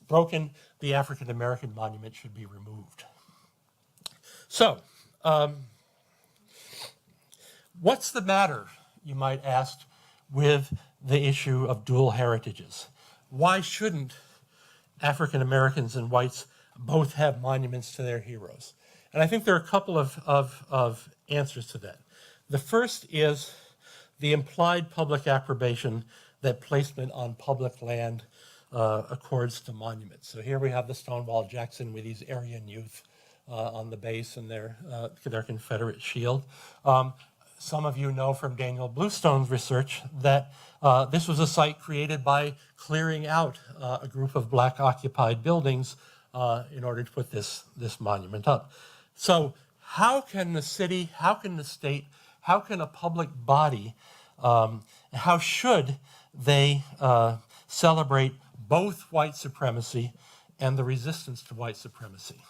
[SPEAKER 2] broken, the African American monument should be removed. So, what's the matter, you might ask, with the issue of dual heritages? Why shouldn't African Americans and whites both have monuments to their heroes. And I think there are a couple of answers to that. The first is the implied public approbation that placement on public land accords to monuments. So here we have the Stonewall Jackson with these Aryan youth on the base and their Confederate shield. Some of you know from Daniel Bluestone's research that this was a site created by clearing out a group of black occupied buildings in order to put this monument up. So how can the city, how can the state, how can a public body, how should they celebrate both white supremacy and the resistance to white supremacy?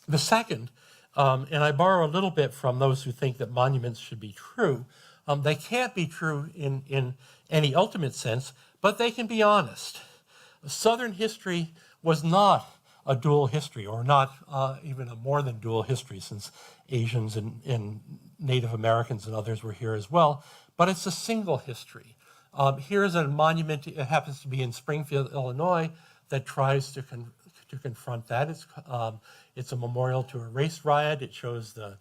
[SPEAKER 2] The second, and I borrow a little bit from those who think that monuments should be true, they can't be true in any ultimate sense, but they can be honest. Southern history was not a dual history, or not even a more than dual history, since Asians and Native Americans and others were here as well, but it's a single history. Here's a monument, it happens to be in Springfield, Illinois, that tries to confront that. It's a memorial to a race riot. It shows the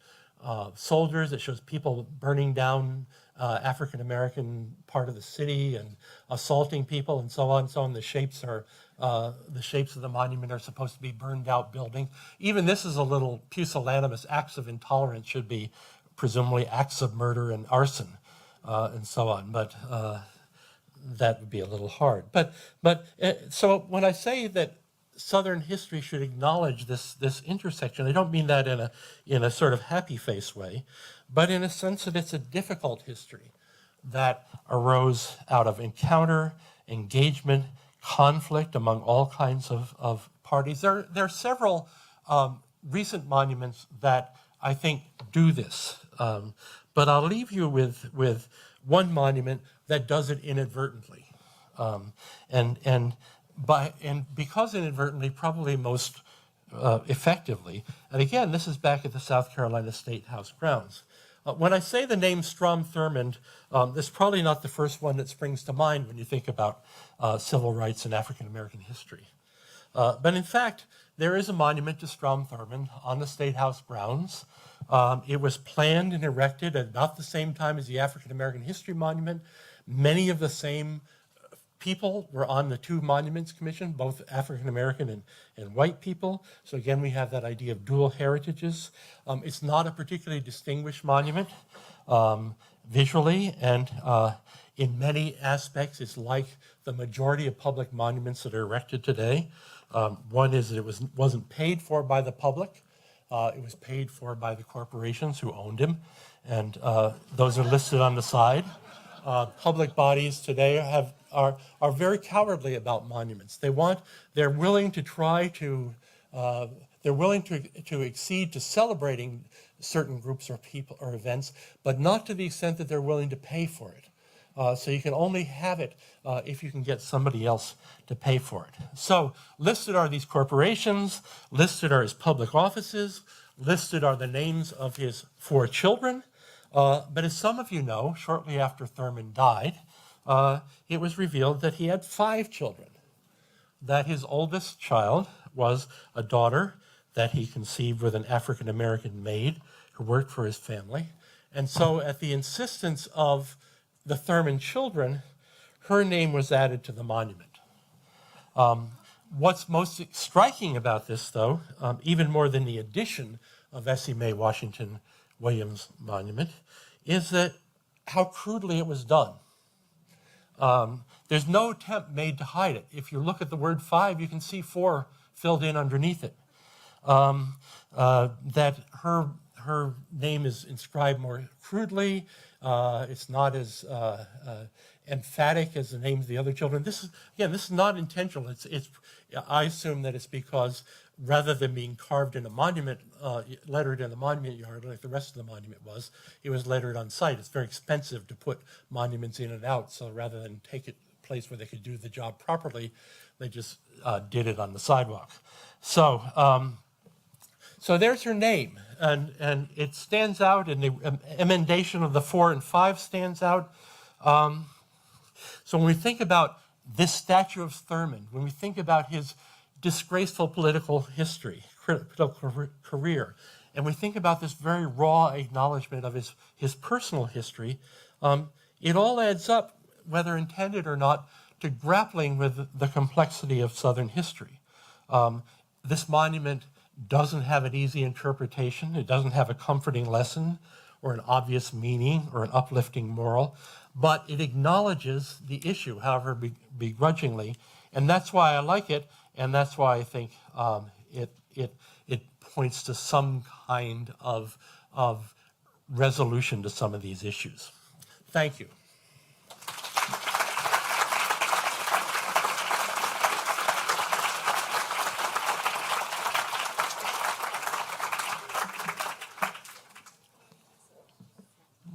[SPEAKER 2] soldiers. It shows people burning down African-American part of the city and assaulting people and so on and so on. The shapes of the monument are supposed to be burned out buildings. Even this is a little pusillanimous. Acts of intolerance should be presumably acts of murder and arson and so on. But that would be a little hard. So when I say that Southern history should acknowledge this intersection, I don't mean that in a sort of happy face way, but in a sense that it's a difficult history that arose out of encounter, engagement, conflict among all kinds of parties. There are several recent monuments that I think do this, but I'll leave you with one monument that does it inadvertently, and because inadvertently, probably most effectively. And again, this is back at the South Carolina State House grounds. When I say the name Strom Thurmond, this is probably not the first one that springs to mind when you think about civil rights and African American history. But in fact, there is a monument to Strom Thurmond on the State House grounds. It was planned and erected at about the same time as the African American History Monument. Many of the same people were on the two monuments commission, both African American and white people. So again, we have that idea of dual heritages. It's not a particularly distinguished monument visually, and in many aspects, it's like the majority of public monuments that are erected today. One is that it wasn't paid for by the public. It was paid for by the corporations who owned him, and those are listed on the side. Public bodies today are very cowardly about monuments. They're willing to try to, they're willing to accede to celebrating certain groups or people or events, but not to the extent that they're willing to pay for it. So you can only have it if you can get somebody else to pay for it. So listed are these corporations, listed are his public offices, listed are the names of his 4 children. But as some of you know, shortly after Thurmond died, it was revealed that he had 5 children, that his oldest child was a daughter that he conceived with an African-American maid who worked for his family. And so at the insistence of the Thurmond children, her name was added to the monument. What's most striking about this, though, even more than the addition of Essie Mae Washington Williams Monument, is that how crudely it was done. There's no attempt made to hide it. If you look at the word 5, you can see 4 filled in underneath it. That her name is inscribed more crudely. It's not as emphatic as the names of the other children. This is not intentional. I assume that it's because rather than being carved in a monument, lettered in a monument yard like the rest of the monument was, it was lettered on site. It's very expensive to put monuments in and out, so rather than take it a place where they could do the job properly, they just did it on the sidewalk. So there's her name, and it stands out, and the emendation of the 4 and 5 stands out. So when we think about this statue of Thurman, when we think about his disgraceful political history, political career, and we think about this very raw acknowledgement of his personal history, it all adds up, whether intended or not, to grappling with the complexity of Southern history. This monument doesn't have an easy interpretation. It doesn't have a comforting lesson or an obvious meaning or an uplifting moral, but it acknowledges the issue, however begrudgingly, and that's why I like it, and that's why I think it points to some kind of resolution to some of these issues. Thank you.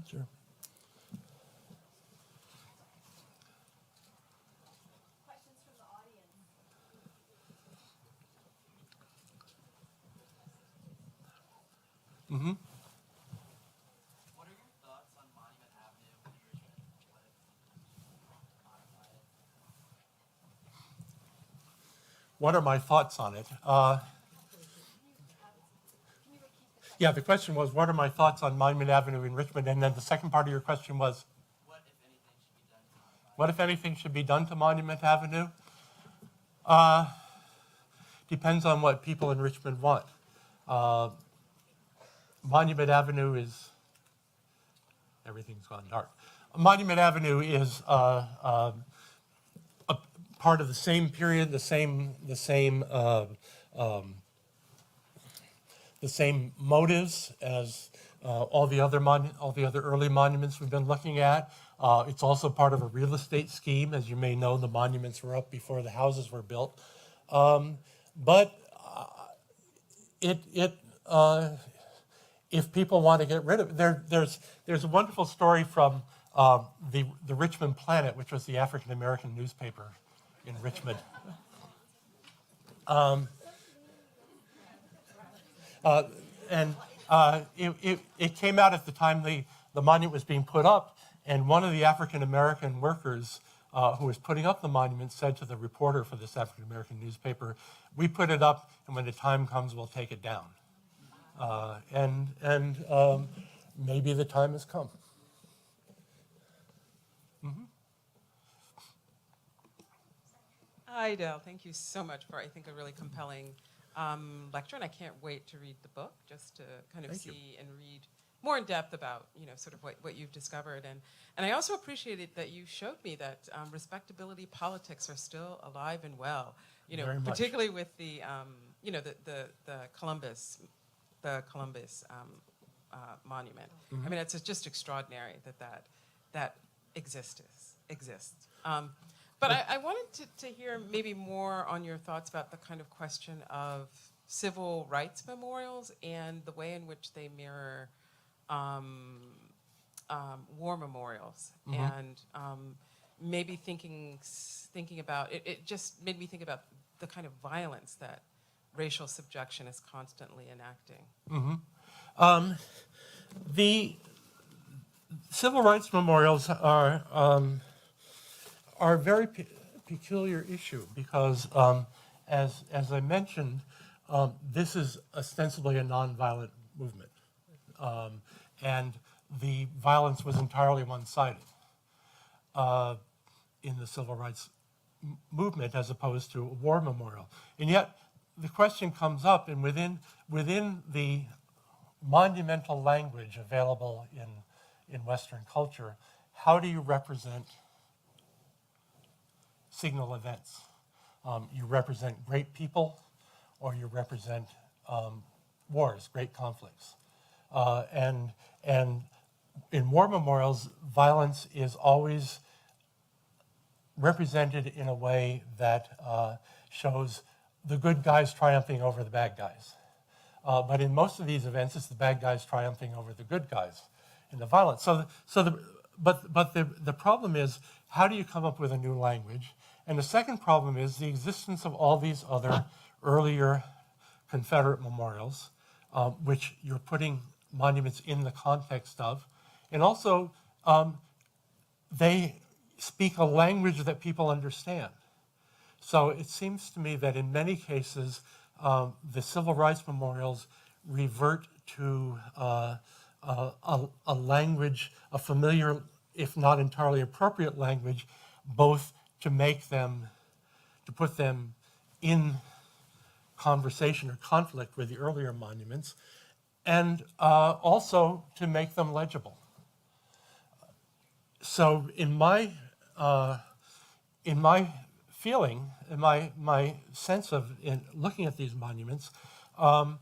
[SPEAKER 2] Sure.
[SPEAKER 1] Questions from the audience?
[SPEAKER 2] Mm-hmm.
[SPEAKER 3] What are your thoughts on Monument Avenue in Richmond?
[SPEAKER 2] What are my thoughts on it? Yeah, the question was, what are my thoughts on Monument Avenue in Richmond? And then the second part of your question was, what, if anything, should be done to Monument Avenue? Depends on what people in Richmond want. Monument Avenue is, everything's gone dark. Monument Avenue is a part of the same period, the same motives as all the other early monuments we've been looking at. It's also part of a real estate scheme. As you may know, the monuments were up before the houses were built. But if people want to get rid of it, there's a wonderful story from the Richmond Planet, which was the African American newspaper in Richmond. It came out at the time the monument was being put up, and one of the African American workers who was putting up the monument said to the reporter for this African American newspaper, "We put it up, and when the time comes, we'll take it down." Maybe the time has come. Mm-hmm.
[SPEAKER 4] Hi, Dell. Thank you so much for, I think, a really compelling lecture, and I can't wait to read the book just to kind of
[SPEAKER 2] Thank you.
[SPEAKER 4] see and read more in depth about, sort of what you've discovered. And I also appreciated that you showed me that respectability politics are still alive and well,
[SPEAKER 2] Very much.
[SPEAKER 4] particularly with the Columbus monument.
[SPEAKER 2] Mm-hmm.
[SPEAKER 4] I mean, it's just extraordinary that exists. But I wanted to hear maybe more on your thoughts about the kind of question of civil rights memorials and the way in which they mirror war memorials.
[SPEAKER 2] Mm-hmm.
[SPEAKER 4] And maybe thinking about, it just made me think about the kind of violence that racial subjection is constantly enacting.
[SPEAKER 2] Mm-hmm. The civil rights memorials are a very peculiar issue because, as I mentioned, this is ostensibly a nonviolent movement, and the violence was entirely one-sided in the civil rights movement as opposed to a war memorial. And yet, the question comes up, and within the monumental language available in Western culture, how do you represent signal events? You represent great people, or you represent wars, great conflicts. And in war memorials, violence is always represented in a way that shows the good guys triumphing over the bad guys. But in most of these events, it's the bad guys triumphing over the good guys in the violence. But the problem is, how do you come up with a new language? And the second problem is the existence of all these other earlier Confederate memorials, which you're putting monuments in the context of. And also, speak a language that people understand. So it seems to me that in many cases, the civil rights memorials revert to a language, a familiar, if not entirely appropriate language, both to make them, to put them in conversation or conflict with the earlier monuments, and also to make them legible. So in my feeling, in my sense of in looking at these monuments, that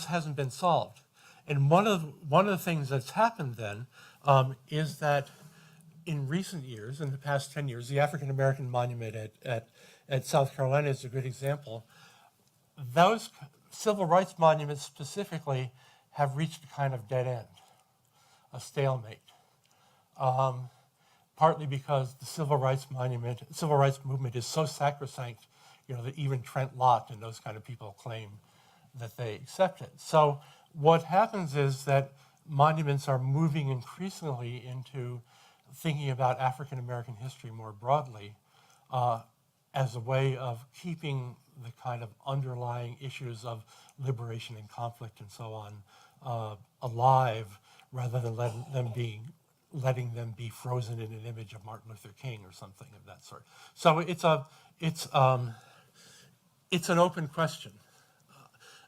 [SPEAKER 2] hasn't been solved. And one of the things that's happened then is that in recent years, in the past 10 years, the African American monument at South Carolina is a good example. Those civil rights monuments specifically have reached a kind of dead end, a stalemate. Partly because the civil rights movement is so sacrosanct, that even Trent Lott and those kind of people claim that they accept it. So what happens is that monuments are moving increasingly into thinking about African American history more broadly as a way of keeping the kind of underlying issues of liberation and conflict and so on alive, rather than letting them be frozen in an image of Martin Luther King or something of that sort. So it's an open question.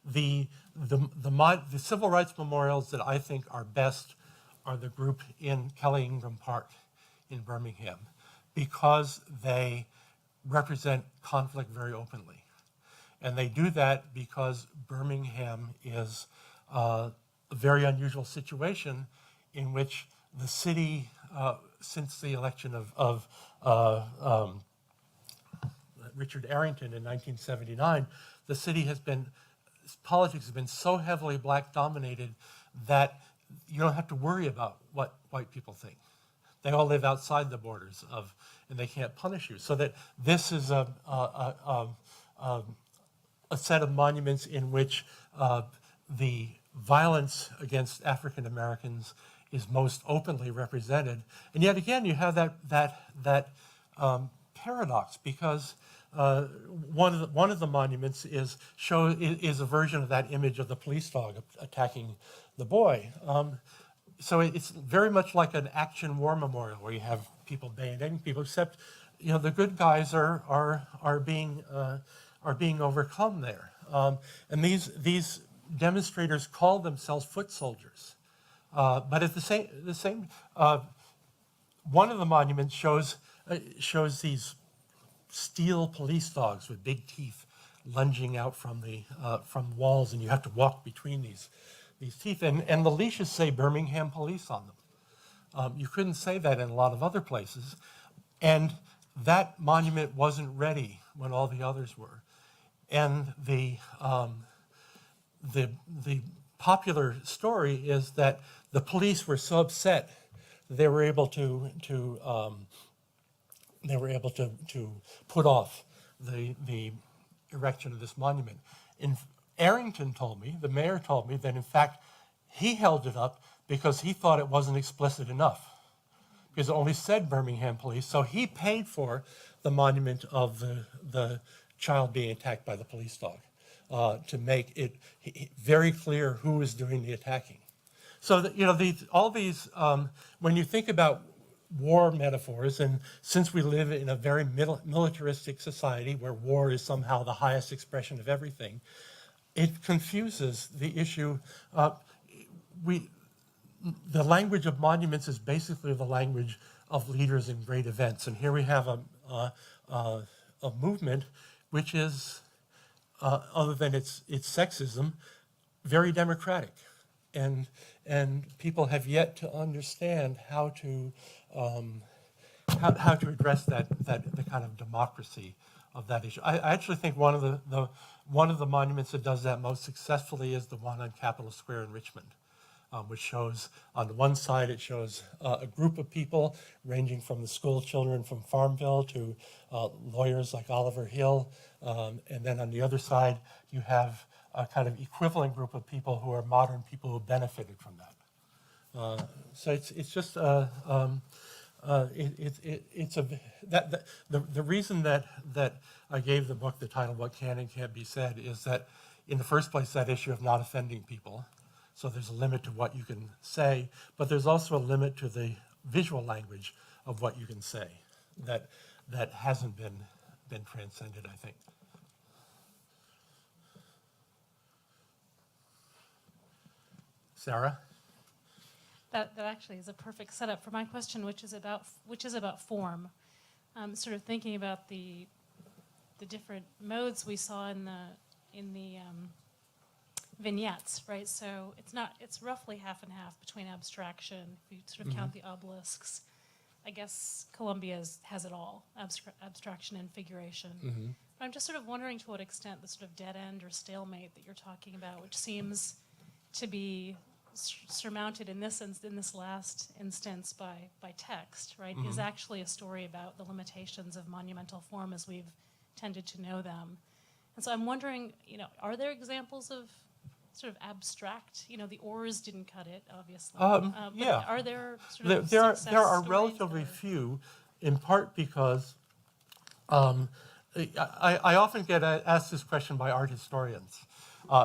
[SPEAKER 2] The civil rights memorials that I think are best are the group in Kelly Ingram Park in Birmingham, because they represent conflict very openly. And they do that because Birmingham is a very unusual situation in which the city, since the election of Richard Arrington in 1979, the city has been, politics has been so heavily black dominated that you don't have to worry about what white people think. They all live outside the borders and they can't punish you. So that this is a set of monuments in which the violence against African Americans is most openly represented. And yet again, you have that paradox, because one of the monuments is a version of that image of the police dog attacking the boy. So it's very much like an action war memorial where you have people bayoneting people, except the good guys are being overcome there. And these demonstrators call themselves foot soldiers. But at the same one of the monuments shows these steel police dogs with big teeth lunging out from walls, and you have to walk between these teeth. And the leashes say Birmingham Police on them. You couldn't say that in a lot of other places. And that monument wasn't ready when all the others were. And the popular story is that the police were so upset they were able to put off the erection of this monument. Arrington told me, the mayor told me, that in fact he held it up because he thought it wasn't explicit enough, because it only said Birmingham Police. So he paid for the monument of the child being attacked by the police dog to make it very clear who was doing the attacking. So that, all these, when you think about war metaphors, and since we live in a very militaristic society where war is somehow the highest expression of everything, it confuses the issue. The language of monuments is basically the language of leaders in great events, and here we have a movement which is, other than its sexism, very democratic, and people have yet to understand how to address the kind of democracy of that issue. I actually think one of the monuments that does that most successfully is the one on Capitol Square in Richmond, which shows, on the one side, it shows a group of people ranging from the school children from Farmville to lawyers like Oliver Hill, and then on the other side, you have a kind of equivalent group of people who are modern people who benefited from that. So it's just It's a the reason that I gave the book the title "What Can and Can't Be Said" is that in the first place that issue of not offending people. So there's a limit to what you can say, but there's also a limit to the visual language of what you can say that hasn't been transcended, I think. Sarah?
[SPEAKER 5] That actually is a perfect setup for my question, which is about form. Sort of thinking about the different modes we saw in the vignettes, right? So it's roughly half and half between abstraction. If you sort of count the obelisks, I guess Columbia has it all: abstraction and figuration. But I'm just sort of wondering to what extent the sort of dead end or stalemate that you're talking about, which seems to be surmounted in this last instance by text, right, is actually a story about the limitations of monumental form as we've tended to know them. And so I'm wondering, are there examples of sort of abstract, the oars didn't cut it, obviously.
[SPEAKER 2] Yeah.
[SPEAKER 5] Are there sort of
[SPEAKER 2] There
[SPEAKER 5] success
[SPEAKER 2] are
[SPEAKER 5] stories
[SPEAKER 2] relatively
[SPEAKER 5] or-
[SPEAKER 2] few, in part because I often get asked this question by art historians,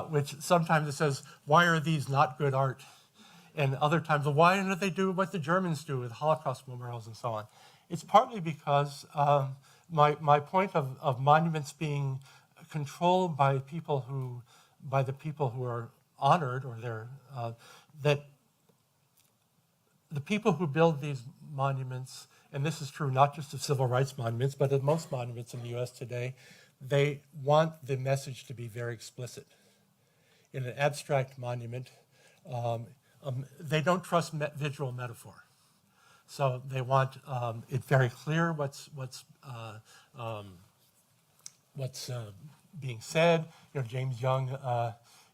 [SPEAKER 2] which sometimes it says, why are these not good art? And other times, well, why don't they do what the Germans do with Holocaust memorials and so on? It's partly because my point of monuments being controlled by the people who are honored, or that the people who build these monuments, and this is true not just of civil rights monuments, but of most monuments in the U.S. today, they want the message to be very explicit. In an abstract monument, they don't trust visual metaphor. So they want it very clear what's being said. James Young,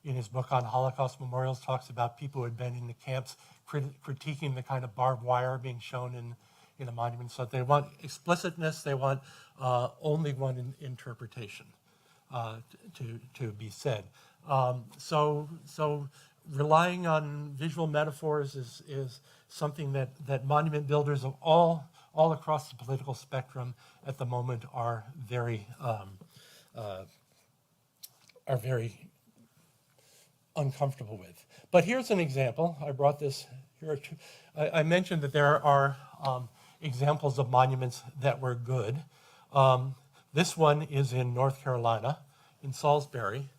[SPEAKER 2] in his book on Holocaust memorials, talks about people who had been in the camps critiquing the kind of barbed wire being shown in a monument. So they want explicitness. They want only one interpretation to be said. So relying on visual metaphors is something that monument builders of all across the political spectrum at the moment are very uncomfortable with. But here's an example. I brought this here. I mentioned that there are examples of monuments that were good. This one is in North Carolina, in Salisbury.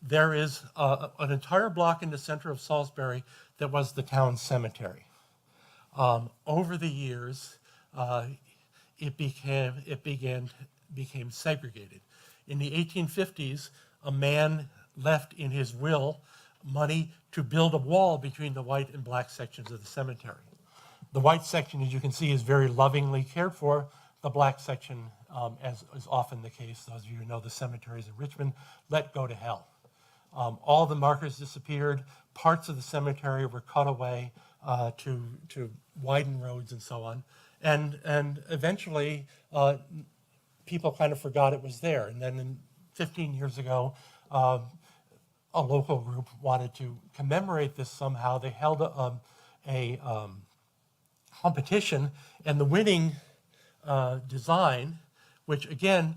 [SPEAKER 2] There is an entire block in the center of Salisbury that was the town cemetery. Over the years, it became segregated. In the 1850s, a man left in his will money to build a wall between the white and black sections of the cemetery. The white section, as you can see, is very lovingly cared for. The black section, as is often the case, those of you who know the cemeteries in Richmond, let go to hell. All the markers disappeared. Parts of the cemetery were cut away to widen roads and so on. And eventually, people kind of forgot it was there. And then 15 years ago, a local group wanted to commemorate this somehow. They held a competition, and the winning design, which again,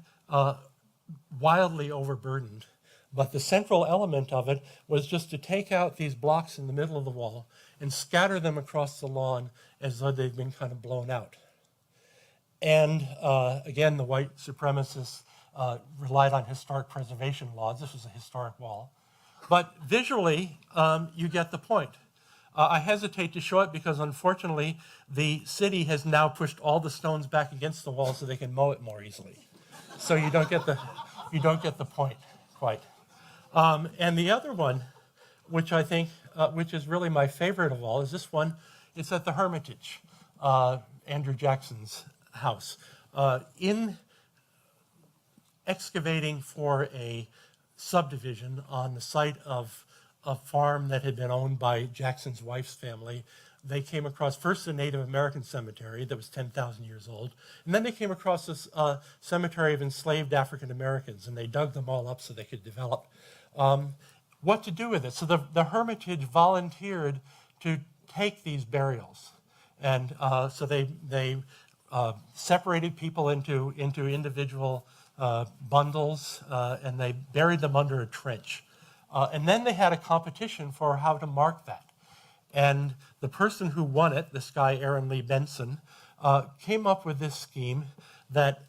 [SPEAKER 2] wildly overburdened, but the central element of it was just to take out these blocks in the middle of the wall and scatter them across the lawn as though they'd been kind of blown out. And again, the white supremacists relied on historic preservation laws. This was a historic wall. But visually, you get the point. I hesitate to show it because, unfortunately, the city has now pushed all the stones back against the wall so they can mow it more easily. So you don't get the point quite. And the other one, which I think, which is really my favorite of all, is this one. It's at the Hermitage, Andrew Jackson's house. In excavating for a subdivision on the site of a farm that had been owned by Jackson's wife's family, they came across first a Native American cemetery that was 10,000 years old, and then they came across this cemetery of enslaved African Americans, and they dug them all up so they could develop what to do with it. So the Hermitage volunteered to take these burials, and so they separated people into individual bundles, and they buried them under a trench. And then they had a competition for how to mark that. And the person who won it, this guy Aaron Lee Benson, came up with this scheme that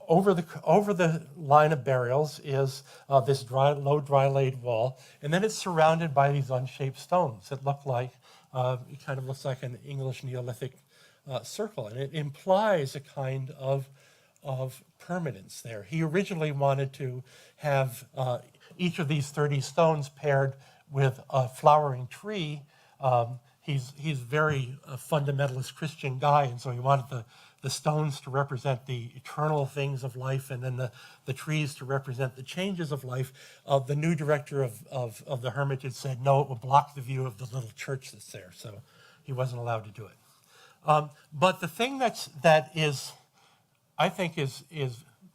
[SPEAKER 2] over the line of burials is this low dry laid wall, and then it's surrounded by these unshaped stones that look like it kind of looks like an English Neolithic circle, and it implies a kind of permanence there. He originally wanted to have each of these 30 stones paired with a flowering tree. He's very fundamentalist Christian guy, and so he wanted the stones to represent the eternal things of life, and then the trees to represent the changes of life. The new director of the Hermitage said, no, it will block the view of the little church that's there, so he wasn't allowed to do it. But the thing that is, I think, is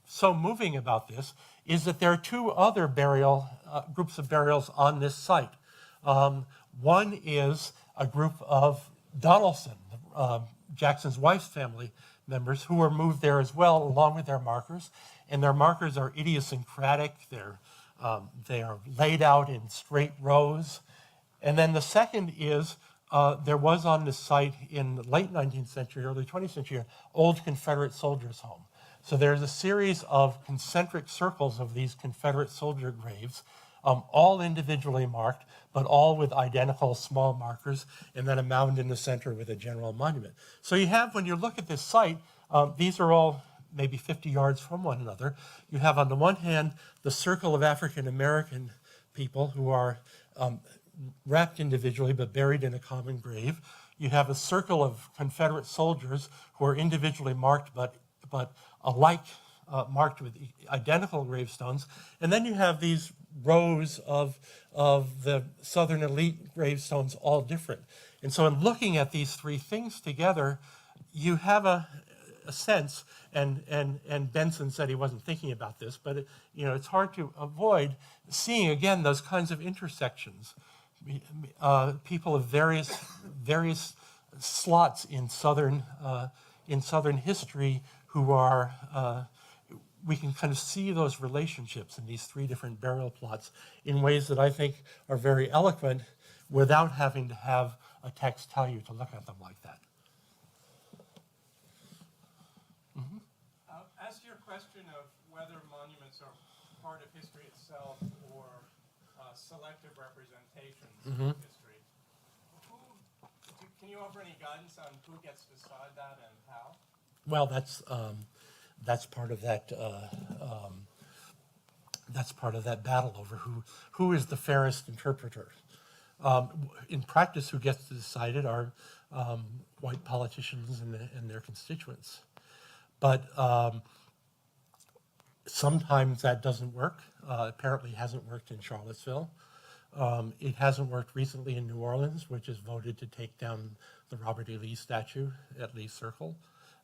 [SPEAKER 2] so moving about this is that there are two other groups of burials on this site. One is a group of Donaldson, Jackson's wife's family members, who were moved there as well, along with their markers. And their markers are idiosyncratic. They are laid out in straight rows. And then the second is there was on this site in the late 19th century, early 20th century, old Confederate soldiers' home. So there's a series of concentric circles of these Confederate soldier graves, all individually marked, but all with identical small markers, and then a mound in the center with a general monument. So you have, when you look at this site, these are all maybe 50 yards from one another. You have on the one hand the circle of African American people who are wrapped individually but buried in a common grave. You have a circle of Confederate soldiers who are individually marked but alike, marked with identical gravestones. And then you have these rows of the Southern elite gravestones, all different. And so in looking at these three things together, you have a sense, and Benson said he wasn't thinking about this, but it's hard to avoid seeing again those kinds of intersections. People of various slots in Southern history who are, we can kind of see those relationships in these three different burial plots in ways that I think are very eloquent without having to have a text tell you to look at them like that. Mm-hmm.
[SPEAKER 6] As to your question of whether monuments are part of history itself or selective representations of history, can you offer any guidance on who gets to decide that and how?
[SPEAKER 2] Well, that's part of that. That's part of that battle over who is the fairest interpreter. In practice, who gets to decide it are white politicians and their constituents. But sometimes that doesn't work. Apparently hasn't worked in Charlottesville. It hasn't worked recently in New Orleans, which has voted to take down the Robert E. Lee statue at Lee Circle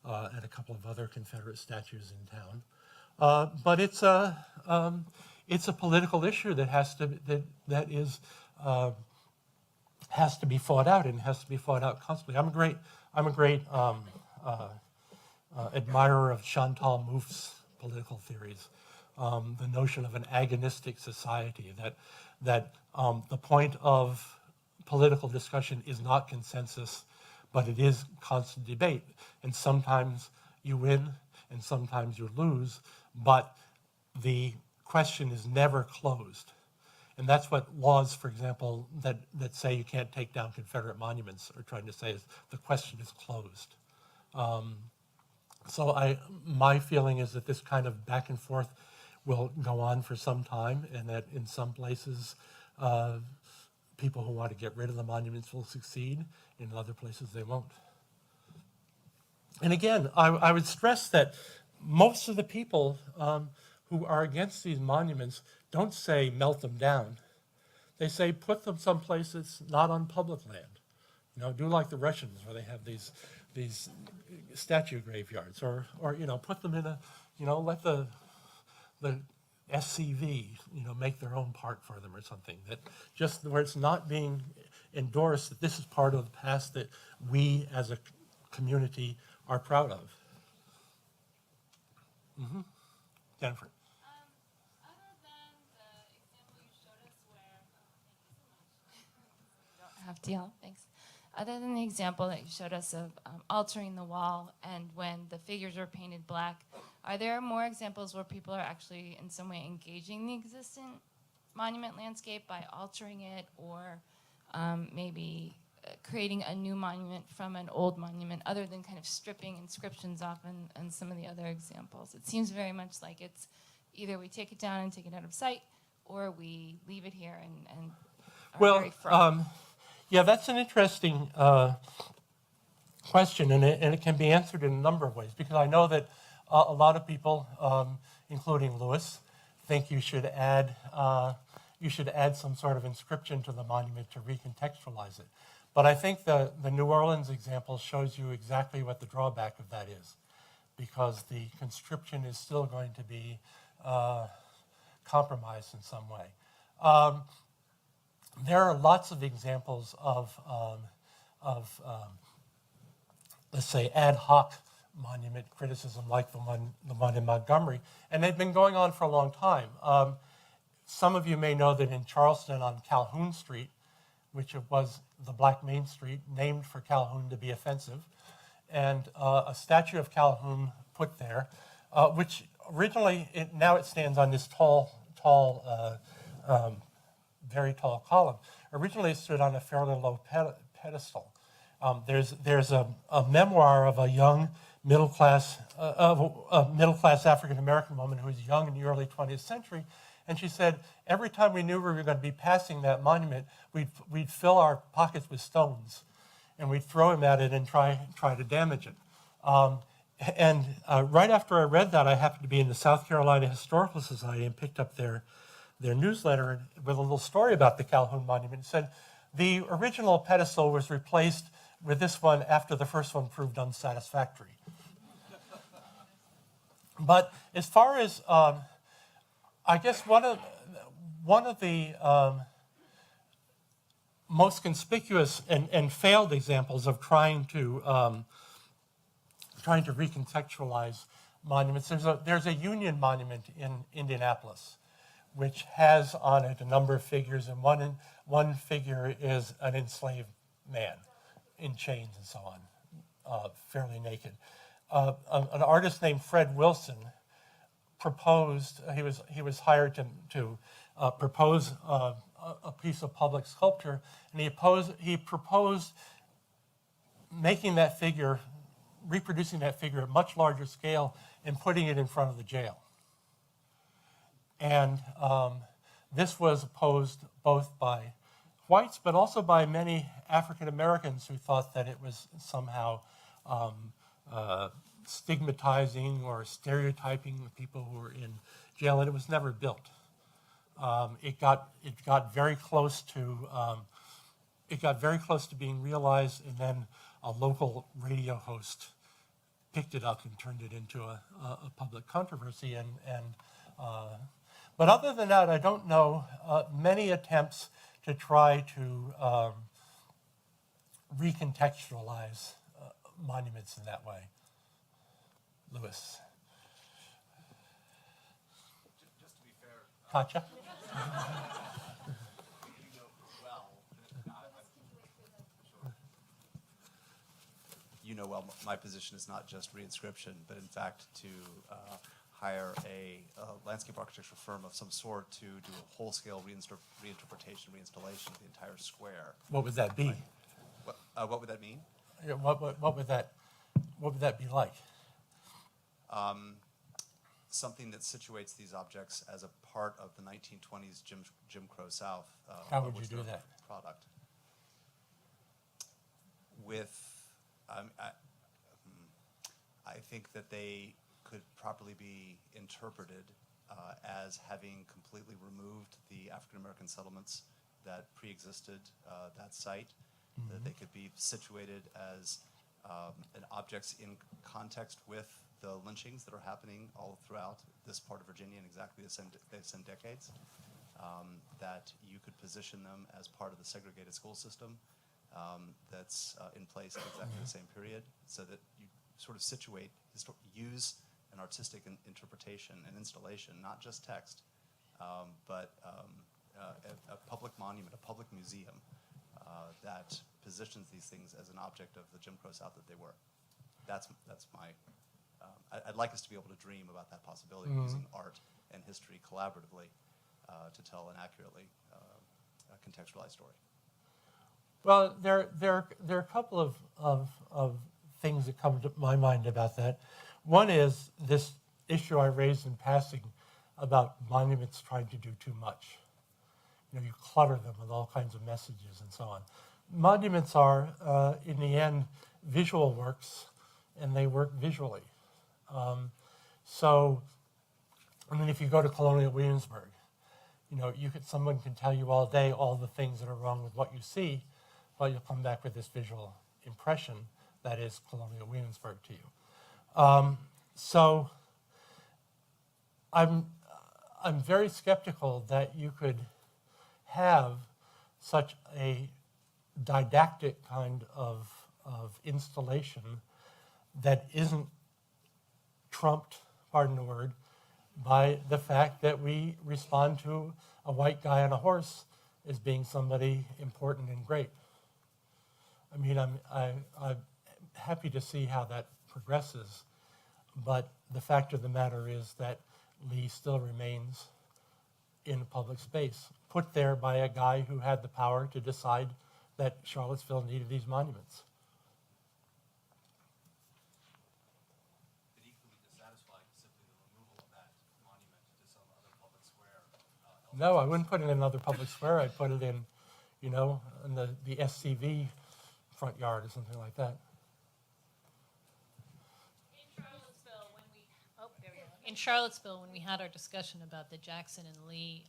[SPEAKER 2] and a couple of other Confederate statues in town. But it's a political issue that has to be fought out, and has to be fought out constantly. I'm a great admirer of Chantal Mouffe's political theories. The notion of an agonistic society, that the point of political discussion is not consensus, but it is constant debate. And sometimes you win and sometimes you lose, but the question is never closed. And that's what laws, for example, that say you can't take down Confederate monuments are trying to say, is the question is closed. So my feeling is that this kind of back and forth will go on for some time, and that in some places people who want to get rid of the monuments will succeed, in other places they won't. And again, I would stress that most of the people who are against these monuments don't say melt them down. They say put them someplace that's not on public land. Do like the Russians, where they have these statue graveyards, or put them in let the SCV make their own park for them or something, that just where it's not being endorsed that this is part of the past that we as a community are proud of. Jennifer.
[SPEAKER 5] Other than the example you showed us where, thank you so much.
[SPEAKER 7] Have to yell. Thanks. Other than the example that you showed us of altering the wall and when the figures were painted black, are there more examples where people are actually in some way engaging the existing monument landscape by altering it or maybe creating a new monument from an old monument other than kind of stripping inscriptions off and some of the other examples? It seems very much like it's either we take it down and take it out of sight or we leave it here and are very firm.
[SPEAKER 2] Yeah, that's an interesting question, and it can be answered in a number of ways, because I know that a lot of people, including Lewis, think you should add some sort of inscription to the monument to recontextualize it. But I think the New Orleans example shows you exactly what the drawback of that is, because the conscription is still going to be compromised in some way. There are lots of examples of let's say, ad hoc monument criticism like the one in Montgomery, and they've been going on for a long time. Some of you may know that in Charleston on Calhoun Street, which was the Black Main Street, named for Calhoun to be offensive, and a statue of Calhoun put there, which originally, now it stands on this very tall column. Originally it stood on a fairly low pedestal. There's a memoir of a young middle-class African-American woman who was young in the early 20th century, and she said, every time we knew we were going to be passing that monument, we'd fill our pockets with stones, and we'd throw them at it and try to damage it. Right after I read that, I happened to be in the South Carolina Historical Society and picked up their newsletter with a little story about the Calhoun Monument. It said, the original pedestal was replaced with this one after the first one proved unsatisfactory. But as far as, I guess one of the most conspicuous and failed examples of trying to recontextualize monuments, there's a Union monument in Indianapolis, which has on it a number of figures, and one figure is an enslaved man in chains and so on, fairly naked. An artist named Fred Wilson proposed, he was hired to propose a piece of public sculpture, and he proposed making that figure, reproducing that figure at much larger scale and putting it in front of the jail. And this was opposed both by whites, but also by many African Americans who thought that it was somehow stigmatizing or stereotyping the people who were in jail, and it was never built. It got very close to being realized, and then a local radio host picked it up and turned it into a public controversy. But other than that, I don't know many attempts to try to recontextualize monuments in that way. Lewis.
[SPEAKER 3] Just to be fair,
[SPEAKER 2] Katja?
[SPEAKER 3] you know well, you know well, my position is not just reinscription, but in fact to hire a landscape architectural firm of some sort to do a whole-scale reinterpretation, reinstallation of the entire square.
[SPEAKER 2] What would that be?
[SPEAKER 3] What would that mean?
[SPEAKER 2] Yeah, what would that be like?
[SPEAKER 3] Something that situates these objects as a part of the 1920s Jim Crow South.
[SPEAKER 2] How would you do that?
[SPEAKER 3] Product. With, I think that they could properly be interpreted as having completely removed the African American settlements that pre-existed that site. Mm-hmm. That they could be situated as objects in context with the lynchings that are happening all throughout this part of Virginia in exactly the same decades. That you could position them as part of the segregated school system that's in place at exactly the same period, so that you sort of use an artistic interpretation and installation, not just text, but a public monument, a public museum that positions these things as an object of the Jim Crow South that they were. That's my. I'd like us to be able to dream about that possibility of using art and history collaboratively to tell an accurately contextualized story.
[SPEAKER 2] Well, there are a couple of things that come to my mind about that. One is this issue I raised in passing about monuments trying to do too much. You know, you clutter them with all kinds of messages and so on. Monuments are, in the end, visual works, and they work visually. So, I mean, if you go to Colonial Williamsburg, you know, someone can tell you all day all the things that are wrong with what you see, but you'll come back with this visual impression that is Colonial Williamsburg to you. So, I'm very skeptical that you could have such a didactic kind of installation that isn't trumped, pardon the word, by the fact that we respond to a white guy on a horse as being somebody important and great. I mean, I'm happy to see how that progresses, but the fact of the matter is that Lee still remains in a public space, put there by a guy who had the power to decide that Charlottesville needed these monuments.
[SPEAKER 3] It equally dissatisfying simply the removal of that monument to some other public square.
[SPEAKER 2] No, I wouldn't put it in another public square. I'd put it in, you know, in the SCV front yard or something like that.
[SPEAKER 8] In Charlottesville, when we had our discussion about the Jackson and Lee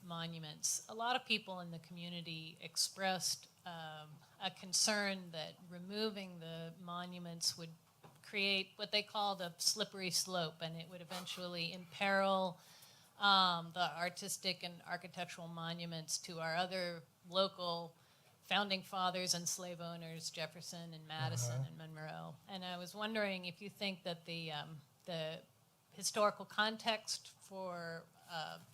[SPEAKER 8] monuments, a lot of people in the community expressed a concern that removing the monuments would create what they called a slippery slope, and it would eventually imperil the artistic and architectural monuments to our other local founding fathers and slave owners, Jefferson and Madison and Monroe. And I was wondering if you think that the historical context for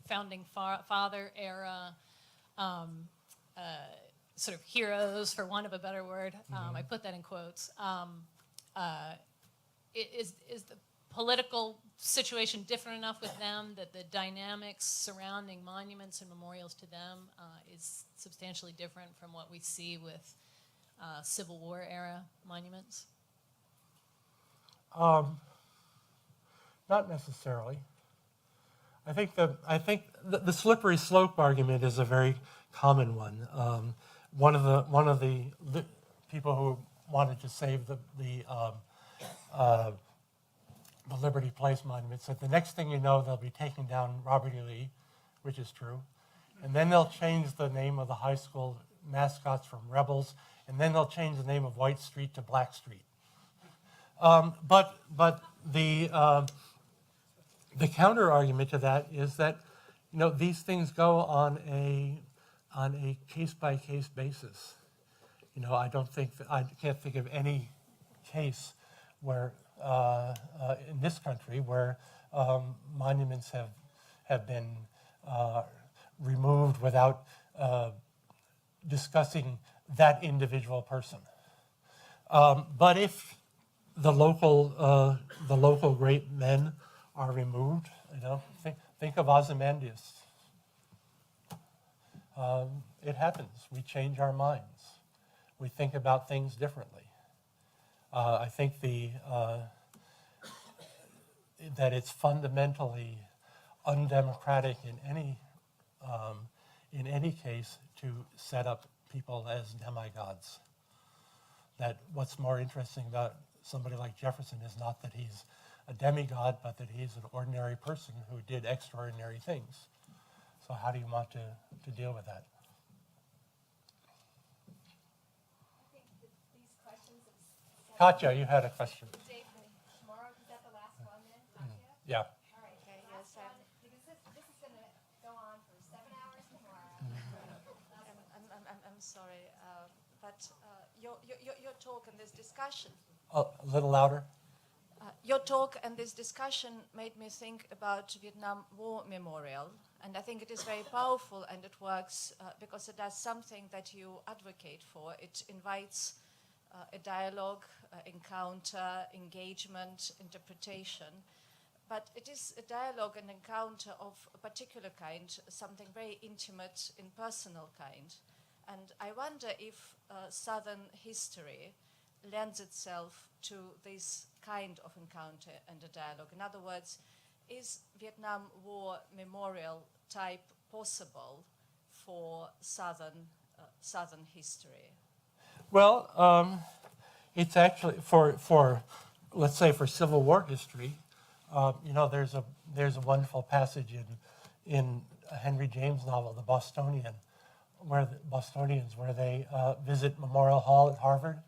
[SPEAKER 8] founding father era sort of heroes, for want of a better word, I put that in quotes, is the political situation different enough with them that the dynamics surrounding monuments and memorials to them is substantially different from what we see with Civil War era monuments?
[SPEAKER 2] Not necessarily. I think the slippery slope argument is a very common one. One of the people who wanted to save the Liberty Place monument said the next thing you know they'll be taking down Robert E. Lee, which is true, and then they'll change the name of the high school mascots from Rebels, and then they'll change the name of White Street to Black Street. But the counter argument to that is that, you know, these things go on a case by case basis. You know, I can't think of any case where in this country where monuments have been removed without discussing that individual person. But if the local great men are removed, you know, think of Ozymandias. It happens. We change our minds. We think about things differently. I think that it's fundamentally undemocratic in any case to set up people as demigods. That what's more interesting about somebody like Jefferson is not that he's a demigod, but that he's an ordinary person who did extraordinary things. So how do you want to deal with that?
[SPEAKER 1] I think that these questions have
[SPEAKER 2] Katya, you had a question.
[SPEAKER 1] Dave, tomorrow, is that the last one then, Katya?
[SPEAKER 2] Yeah.
[SPEAKER 1] All right,
[SPEAKER 9] Okay,
[SPEAKER 1] last
[SPEAKER 9] yes,
[SPEAKER 1] one, because this is going to go on for 7 hours tomorrow.
[SPEAKER 9] I'm sorry, but your talk and this discussion,
[SPEAKER 2] A little louder.
[SPEAKER 9] Your talk and this discussion made me think about Vietnam War Memorial, and I think it is very powerful and it works because it does something that you advocate for. It invites a dialogue, encounter, engagement, interpretation, but it is a dialogue and encounter of a particular kind, something very intimate, impersonal kind. And I wonder if Southern history lends itself to this kind of encounter and a dialogue. In other words, is Vietnam War Memorial type possible for Southern history?
[SPEAKER 2] Well, it's actually for let's say for Civil War history. There's a wonderful passage in a Henry James novel, The Bostonian, where they visit Memorial Hall at Harvard,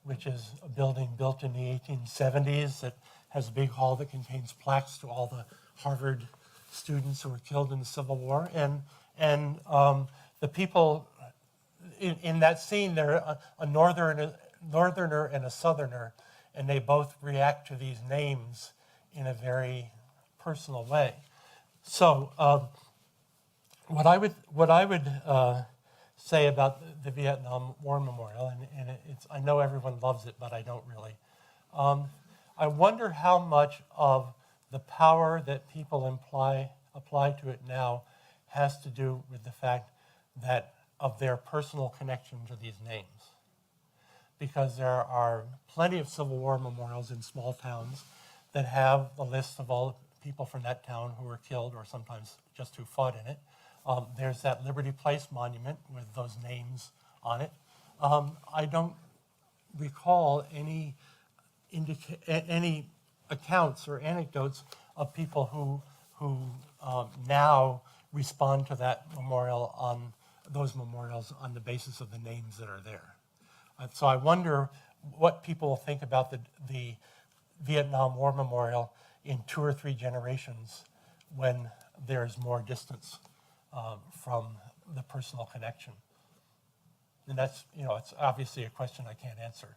[SPEAKER 2] which is a building built in the 1870s that has a big hall that contains plaques to all the Harvard students who were killed in the Civil War. And the people in that scene, they're a northerner and a southerner, and they both react to these names in a very personal way. So what I would say about the Vietnam War Memorial, and I know everyone loves it, but I don't really. I wonder how much of the power that people apply to it now has to do with the fact that of their personal connection to these names. Because there are plenty of Civil War memorials in small towns that have a list of all the people from that town who were killed or sometimes just who fought in it. There's that Liberty Place monument with those names on it. I don't recall any accounts or anecdotes of people who now respond to that memorial on those memorials on the basis of the names that are there. So I wonder what people will think about the Vietnam War Memorial in 2 or 3 generations when there's more distance from the personal connection. And that's, it's obviously a question I can't answer.